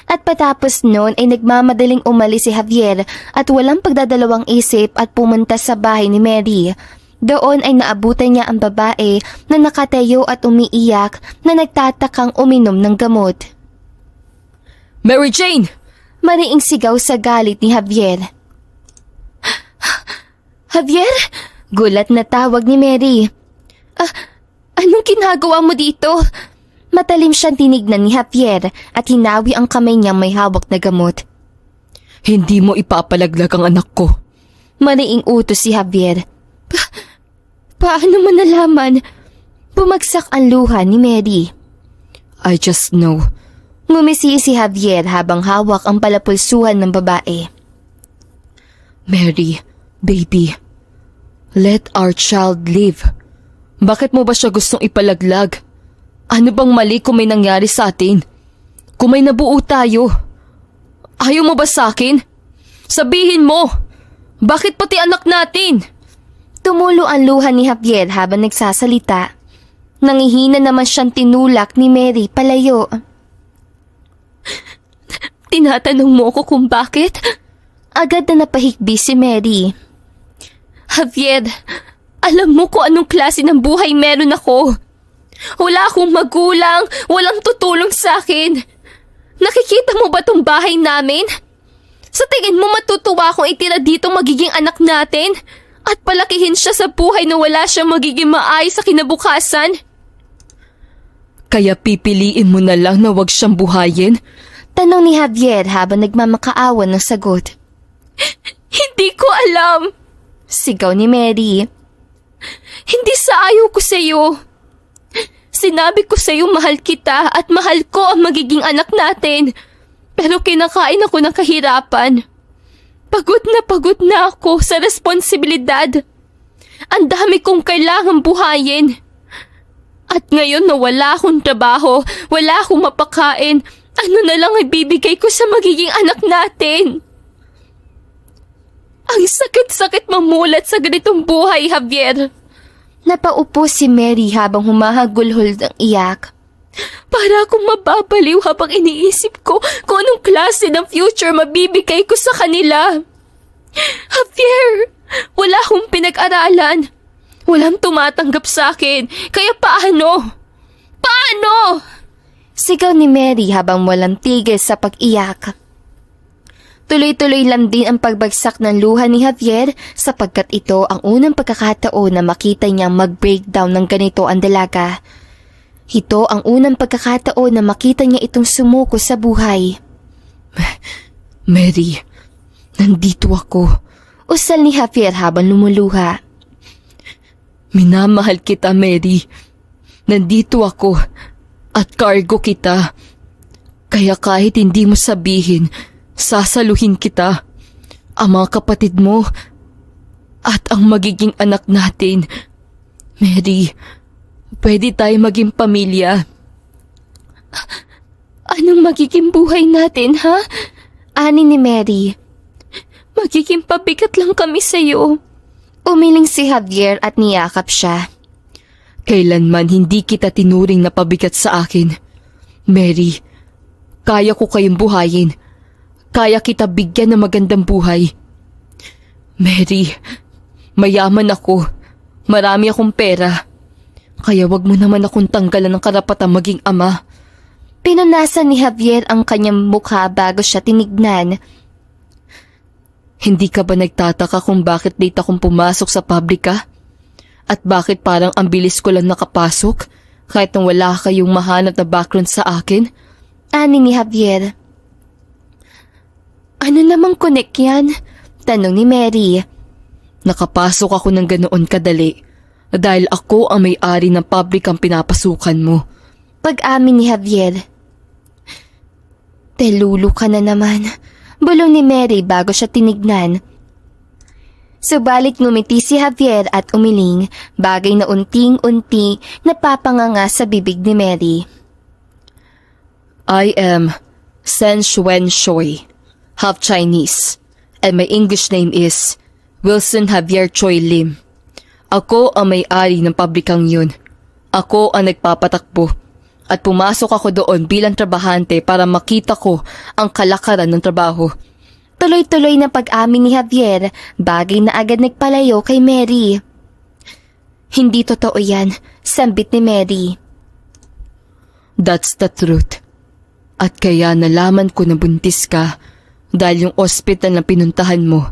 Speaker 1: At patapos noon ay nagmamadaling umalis si Javier at walang pagdadalawang isip at pumunta sa bahay ni Mary. Doon ay naabutan niya ang babae na nakatayo at umiiyak na nagtatakang uminom ng gamot.
Speaker 2: Mary Jane!
Speaker 1: Mariing sigaw sa galit ni Javier. Javier? Gulat na tawag ni Mary. Anong ginagawa mo dito? Matalim siyang tinignan ni Javier at hinawi ang kamay niyang may hawak na gamot.
Speaker 3: Hindi mo ipapalaglag ang anak ko.
Speaker 1: Mariing utos si Javier. Paano mo nalaman? Bumagsak ang luha ni Mary.
Speaker 3: I just know.
Speaker 1: Ngumisi si Javier habang hawak ang palapulsuhan ng babae.
Speaker 3: Mary, baby, let our child live. Bakit mo ba siya gustong ipalaglag? Ano bang mali kung may nangyari sa atin? Kung may nabuo tayo? Ayaw mo ba sa akin? Sabihin mo! Bakit pati anak natin?
Speaker 1: Tumulo ang luha ni Javier habang nagsasalita. Nangihina naman siyang tinulak ni Mary palayo. Tinatanong mo ko kung bakit? Agad na napahikbi si Mary. Javier, alam mo kung anong klase ng buhay meron ako. Wala akong magulang, walang tutulong sa akin. Nakikita mo ba tong bahay namin? Sa tingin mo matutuwa akong itira dito magiging anak natin? At palakihin siya sa buhay na wala siyang magiging maayos sa kinabukasan?
Speaker 3: Kaya pipiliin mo na lang na wag siyang buhayin?
Speaker 1: Tanong ni Javier habang nagmamakaawan ng sagot. Hindi ko alam. Sigaw ni Mary. Hindi sa ayaw ko sa'yo. Sinabi ko sa'yo mahal kita at mahal ko ang magiging anak natin. Pero kinakain ako ng kahirapan. Pagod na ako sa responsibilidad. Ang dami kong kailangang buhayin. At ngayon na wala akong trabaho, wala akong mapakain, ano na lang ibibigay ko sa magiging anak natin? Ang sakit-sakit mamulat sa ganitong buhay, Javier. Napaupo si Mary habang humahagulhol ng iyak. Para akong mababaliw habang iniisip ko kung anong klase ng future mabibigay ko sa kanila. Javier, wala akong pinag-aralan. Walang tumatanggap sa akin. Kaya paano? Paano? Sigaw ni Mary habang walang tigil sa pag-iyak. Tuloy-tuloy lang din ang pagbagsak ng luha ni Javier sapagkat ito ang unang pagkakataon na makita niyang mag-breakdown ng ganito ang dalaga. Ito ang unang pagkakataon na makita niya itong sumuko sa buhay.
Speaker 3: Mary, nandito ako.
Speaker 1: Usal ni Javier habang lumuluha.
Speaker 3: Minamahal kita, Mary. Nandito ako at cargo kita. Kaya kahit hindi mo sabihin, sasaluhin kita, ang mga kapatid mo, at ang magiging anak natin. Mary, pwede tayo maging pamilya.
Speaker 1: Anong magiging buhay natin, ha? Ani ni Mary. Magiging pabigat lang kami sa'yo. Umiling si Javier at niyakap siya.
Speaker 3: Kailanman hindi kita tinuring na pabigat sa akin. Mary, kaya ko kayong buhayin. Kaya kita bigyan ng magandang buhay. Mary, mayaman ako. Marami akong pera. Kaya wag mo naman akong tanggalan ng karapatang maging ama.
Speaker 1: Pinunasan ni Javier ang kanyang mukha bago siya tinignan.
Speaker 3: Hindi ka ba nagtataka kung bakit late akong pumasok sa pabrika? At bakit parang ang bilis ko lang nakapasok kahit nang wala kayong mahanap na background sa akin?
Speaker 1: Ani ni Javier. Ano namang connect yan? Tanong ni Mary.
Speaker 3: Nakapasok ako ng ganoon kadali dahil ako ang may-ari ng pabrikang pinapasukan mo.
Speaker 1: Pag-amin ni Javier. Telulu ka na naman. Bulong ni Mary bago siya tinignan. Subalit ngumiti si Javier at umiling, bagay na unting-unti napapanganga sa bibig ni Mary.
Speaker 3: I am Sen Shuen Choi, half Chinese, and my English name is Wilson Javier Choi Lim. Ako ang may-ari ng pabrikang yun. Ako ang nagpapatakbo at pumasok ako doon bilang trabahante para makita ko ang kalakaran ng trabaho.
Speaker 1: Tuloy-tuloy na pag-amin ni Javier, bagay na agad nagpalayo kay Mary. Hindi totoo yan, sambit ni Mary.
Speaker 3: That's the truth. At kaya nalaman ko na buntis ka dahil yung ospital na pinuntahan mo,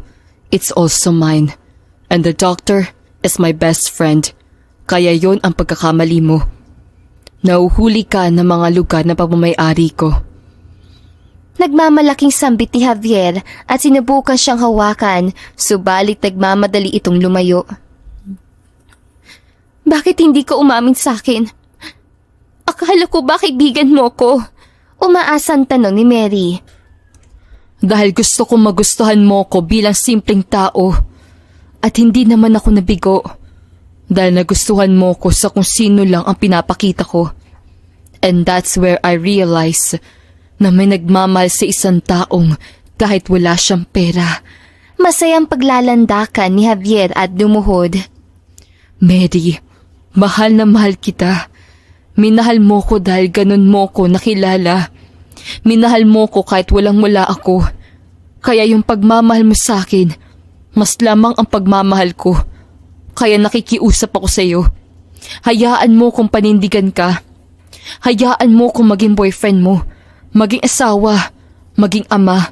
Speaker 3: it's also mine. And the doctor is my best friend. Kaya yon ang pagkakamali mo. Nauhuli ka ng mga lugar na pagmamay-ari ko.
Speaker 1: Nagmamalaking sambit ni Javier at sinubukan siyang hawakan, subalit nagmamadali itong lumayo. Bakit hindi ka umamin sa akin? Akala ko ba kaibigan mo ko? Umaasang tanong ni Mary.
Speaker 3: Dahil gusto kong magustuhan mo ko bilang simpleng tao. At hindi naman ako nabigo. Dahil nagustuhan mo ko sa kung sino lang ang pinapakita ko. And that's where I realize na may nagmamahal sa isang taong kahit wala siyang pera.
Speaker 1: Masayang paglalandakan ni Javier at lumuhod.
Speaker 3: Mary, mahal na mahal kita. Minahal mo ko dahil ganun mo ko nakilala. Minahal mo ko kahit walang-wala ako. Kaya yung pagmamahal mo sa akin, mas lamang ang pagmamahal ko. Kaya nakikiusap ako sa iyo. Hayaan mo kung panindigan ka. Hayaan mo kung maging boyfriend mo, maging asawa, maging ama.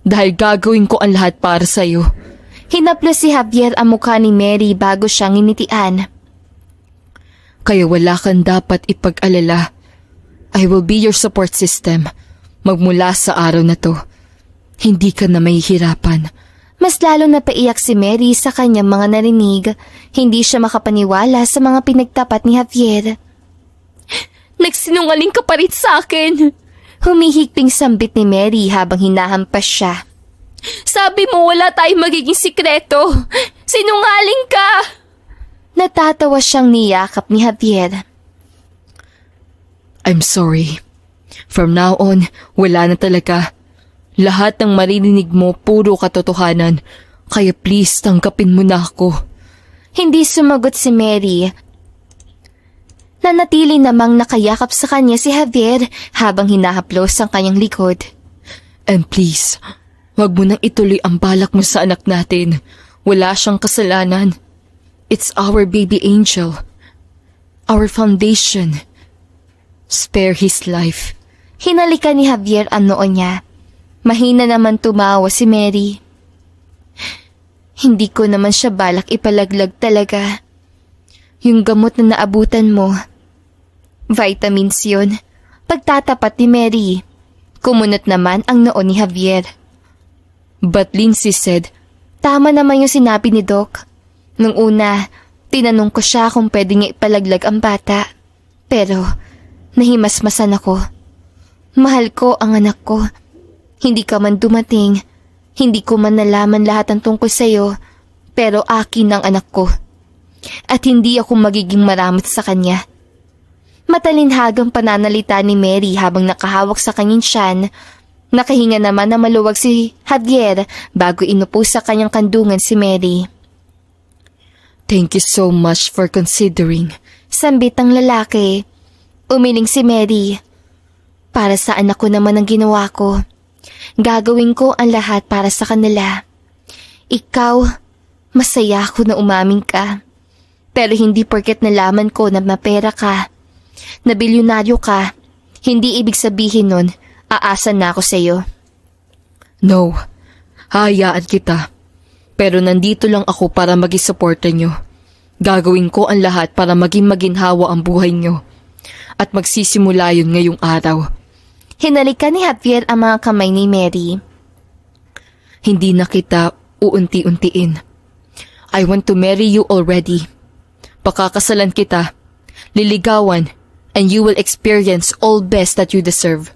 Speaker 3: Dahil gagawin ko ang lahat para sa iyo.
Speaker 1: Hinaplos si Javier ang mukha ni Mary bago siyang initian.
Speaker 3: Kaya wala kang dapat ipag-alala. I will be your support system. Magmula sa araw na to, hindi ka na mahihirapan.
Speaker 1: Mas lalo na paiyak si Mary sa kanyang mga narinig. Hindi siya makapaniwala sa mga pinagtapat ni Javier. Nagsinungaling ka pa rin sa akin. Humihikping sambit ni Mary habang hinahampas siya. Sabi mo wala tayong magiging sikreto. Sinungaling ka! Natatawa siyang niyakap ni Javier.
Speaker 3: I'm sorry. From now on, wala na talaga. Lahat ng maririnig mo puro katotohanan. Kaya please tanggapin mo na ako.
Speaker 1: Hindi sumagot si Mary. Nanatili namang nakayakap sa kanya si Javier habang hinahaplos ang kanyang likod.
Speaker 3: And please, wag mo nang ituloy ang balak mo sa anak natin. Wala siyang kasalanan. It's our baby angel. Our foundation. Spare his life.
Speaker 1: Hinalikan ni Javier ang noo niya. Mahina naman tumawa si Mary. Hindi ko naman siya balak ipalaglag talaga. Yung gamot na naabutan mo, vitamins yun. Pagtatapat ni Mary. Kumunot naman ang noo ni Javier.
Speaker 3: But Lindsay said,
Speaker 1: tama naman yung sinabi ni Doc. Nung una, tinanong ko siya kung pwede niya ipalaglag ang bata. Pero, nahimasmasan ako. Mahal ko ang anak ko. Hindi ka man dumating. Hindi ko man nalaman lahat ang tungkol sa'yo. Pero akin ang anak ko. At hindi ako magiging maramot sa kanya. Matalinhagang pananalita ni Mary habang nakahawak sa kanyang tiyan. Nakahinga naman na maluwag si Javier bago inupo sa kanyang kandungan si Mary.
Speaker 3: Thank you so much for considering.
Speaker 1: Sambit ang lalaki. Umiling si Mary. Para sa anak ko naman ang ginawa ko. Gagawin ko ang lahat para sa kanila. Ikaw, masaya ako na umamin ka. Pero hindi porket nalaman ko na mapera ka, na bilyonaryo ka, hindi ibig sabihin nun, aasa na ako sa'yo.
Speaker 3: No, hayaan kita. Pero nandito lang ako para maging-suporta nyo. Gagawin ko ang lahat para maging maginhawa ang buhay nyo. At magsisimula yun ngayong araw.
Speaker 1: Hinalikan ni Javier ang mga kamay ni Mary.
Speaker 3: Hindi na kita uunti-untiin. I want to marry you already. Pakakasalan kita, liligawan, and you will experience all best that you deserve.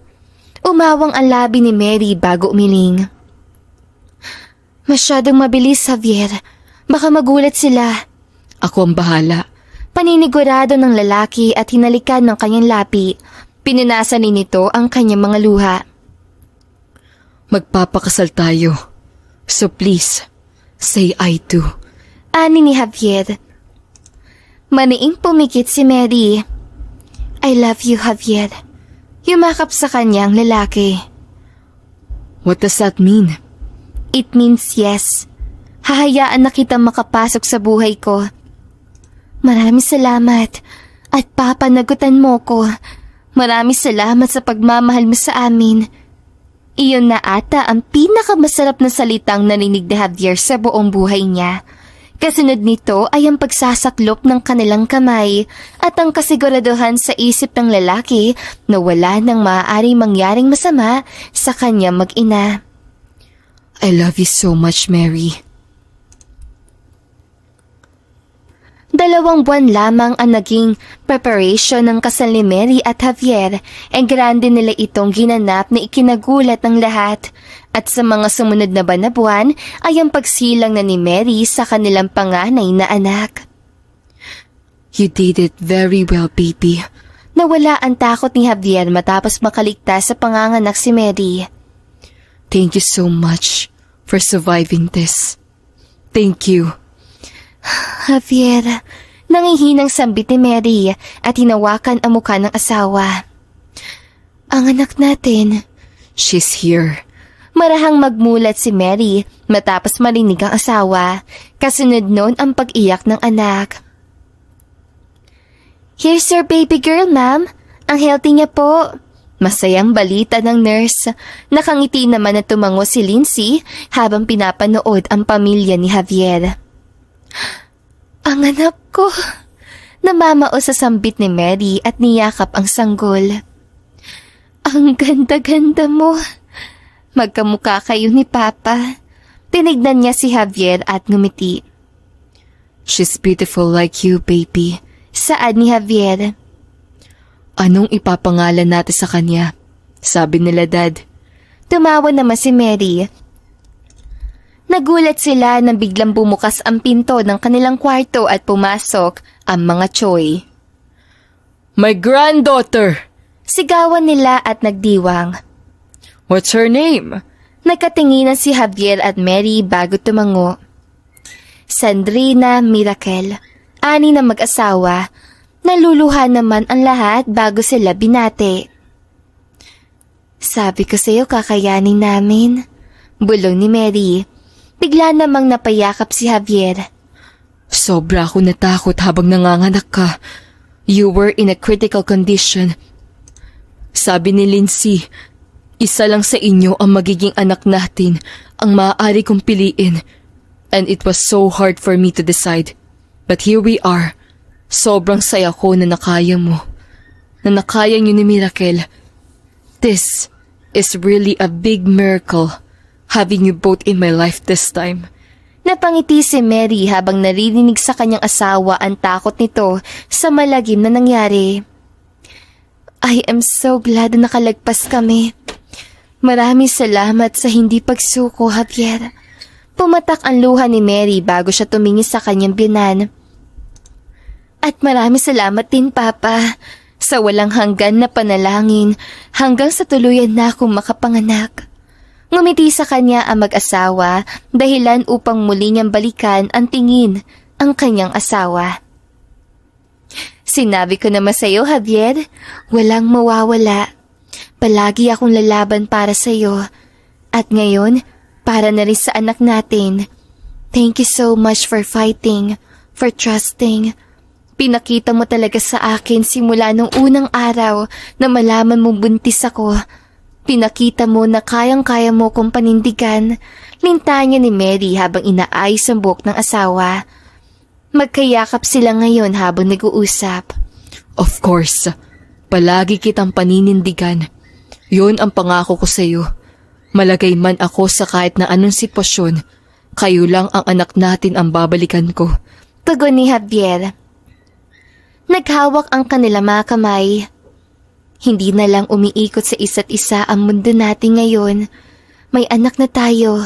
Speaker 1: Umawang ang labi ni Mary bago umiling. Masyadong mabilis, Javier. Baka magulat sila.
Speaker 3: Ako ang bahala.
Speaker 1: Paninigurado ng lalaki at hinalikan ng kanyang lapi. Pinunasan ni nito ang kanyang mga luha.
Speaker 3: Magpapakasal tayo. So please, say I do.
Speaker 1: Ani ni Javier. Maniing pumikit si Mary. I love you, Javier. Yumakap sa kanyang lalaki.
Speaker 3: What does that mean?
Speaker 1: It means yes. Hahayaan na kita makapasok sa buhay ko. Maraming salamat at papanagutan mo ko. Maraming salamat sa pagmamahal mo sa amin. Iyon na ata ang pinakamasarap na salitang narinig ni Javier sa buong buhay niya. Kasunod nito ay ang pagsasaklop ng kanilang kamay at ang kasiguraduhan sa isip ng lalaki na wala nang maaaring mangyaring masama sa kanyang mag-ina.
Speaker 3: I love you so much, Mary.
Speaker 1: 2 buwan lamang ang naging preparation ng kasal ni Mary at Javier. Grande nila itong ginanap na ikinagulat ng lahat. At sa mga sumunod na buwan ay ang pagsilang na ni Mary sa kanilang panganay na anak.
Speaker 3: You did it very well, baby.
Speaker 1: Nawala ang takot ni Javier matapos makaligtas sa panganganak si Mary.
Speaker 3: Thank you so much for surviving this. Thank you.
Speaker 1: Javier, nangihinang sambit ni Mary at hinawakan ang mukha ng asawa. Ang anak natin.
Speaker 3: She's here.
Speaker 1: Marahang magmulat si Mary matapos marinig ang asawa. Kasunod nun ang pag-iyak ng anak. Here's your baby girl, ma'am. Ang healthy niya po. Masayang balita ng nurse. Nakangiti naman na tumango si Lindsay habang pinapanood ang pamilya ni Javier. Ang anak ko. Namamao sa sambit ni Mary at niyakap ang sanggol. Ang ganda-ganda mo. Magkamukha kayo ni Papa. Tinignan niya si Javier at ngumiti.
Speaker 3: She's beautiful like you, baby.
Speaker 1: Saad ni Javier.
Speaker 3: Anong ipapangalan natin sa kanya? Sabi nila, Dad.
Speaker 1: Tumawa naman si Mary. Nagulat sila nang biglang bumukas ang pinto ng kanilang kwarto at pumasok ang mga Choi.
Speaker 3: My granddaughter!
Speaker 1: Sigawan nila at nagdiwang.
Speaker 3: What's her name?
Speaker 1: Nagkatinginan si Javier at Mary bago tumango. Sandrina Miracle, 6 na mag-asawa. Naluluha naman ang lahat bago sila binate. Sabi ko sa'yo kakayanin namin. Bulong ni Mary. Bigla namang napayakap si Javier.
Speaker 3: Sobra ako natakot habang nanganganak ka. You were in a critical condition. Sabi ni Lindsay, isa lang sa inyo ang magiging anak natin ang maaari kong piliin. And it was so hard for me to decide. But here we are. Sobrang saya ko na nakaya mo. Na nakaya niyo ni Miracle. This is really a big miracle. Having you both in my life this time.
Speaker 1: Napangiti si Mary habang naririnig sa kanyang asawa ang takot nito sa malagim na nangyari. I am so glad na nakalagpas kami. Maraming salamat sa hindi pagsuko, Javier. Pumatak ang luha ni Mary bago siya tumingin sa kanyang biyanan. At maraming salamat din, Papa, sa walang hanggan na panalangin hanggang sa tuluyan na akong makapanganak. Ngumiti sa kanya ang mag-asawa dahilan upang muli niyang balikan ang tingin ang kanyang asawa. Sinabi ko naman sa iyo, Javier, walang mawawala. Palagi akong lalaban para sa iyo. At ngayon, para na rin sa anak natin. Thank you so much for fighting, for trusting. Pinakita mo talaga sa akin simula nung unang araw na malaman mong buntis ako. Pinakita mo na kayang-kaya mo kong panindigan. Linta niya ni Mary habang inaayos ang buhok ng asawa. Magkayakap sila ngayon habang nag-uusap.
Speaker 3: Of course, palagi kitang paninindigan. Yun ang pangako ko sa iyo. Malagay man ako sa kahit na anong sitwasyon, kayo lang ang anak natin ang babalikan ko.
Speaker 1: Tugon ni Javier. Naghawak ang kanilang mga kamay. Hindi na lang umiikot sa isa't isa ang mundo natin ngayon. May anak na tayo.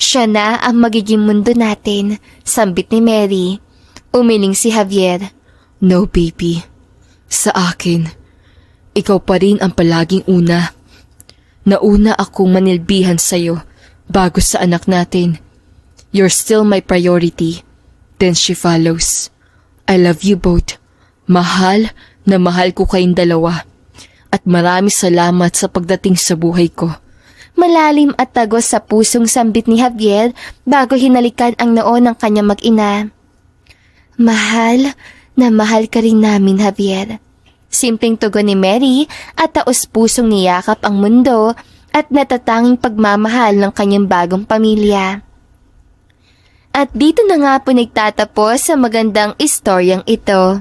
Speaker 1: Siya na ang magiging mundo natin, sambit ni Mary. Umiling si Javier.
Speaker 3: No, baby. Sa akin, ikaw pa rin ang palaging una. Nauna akong manilbihan sa'yo bago sa anak natin. You're still my priority. Then she follows. I love you both. Mahal na mahal ko kayong dalawa. At marami salamat sa pagdating sa buhay ko.
Speaker 1: Malalim at tagos sa pusong sambit ni Javier bago hinalikan ang noo ng kanyang mag-ina. Mahal na mahal ka rin namin, Javier. Simpleng tugon ni Mary at taos-pusong niyakap ang mundo at natatanging pagmamahal ng kanyang bagong pamilya. At dito na nga po nagtatapos sa magandang istoryang ito.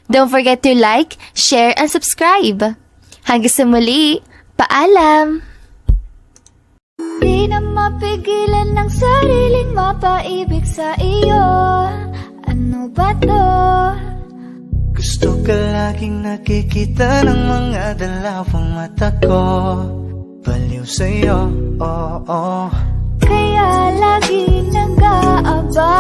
Speaker 1: Don't forget to like, share, and subscribe. Hanggang sa muli, paalam!
Speaker 4: Di na mapigilan ng sariling mapaibig sa iyo. Ano ba to?
Speaker 5: Gusto ka laging nakikita ng mga dalawang mata ko. Baliw sa'yo, oo.
Speaker 4: Kaya lagi nag-aaba.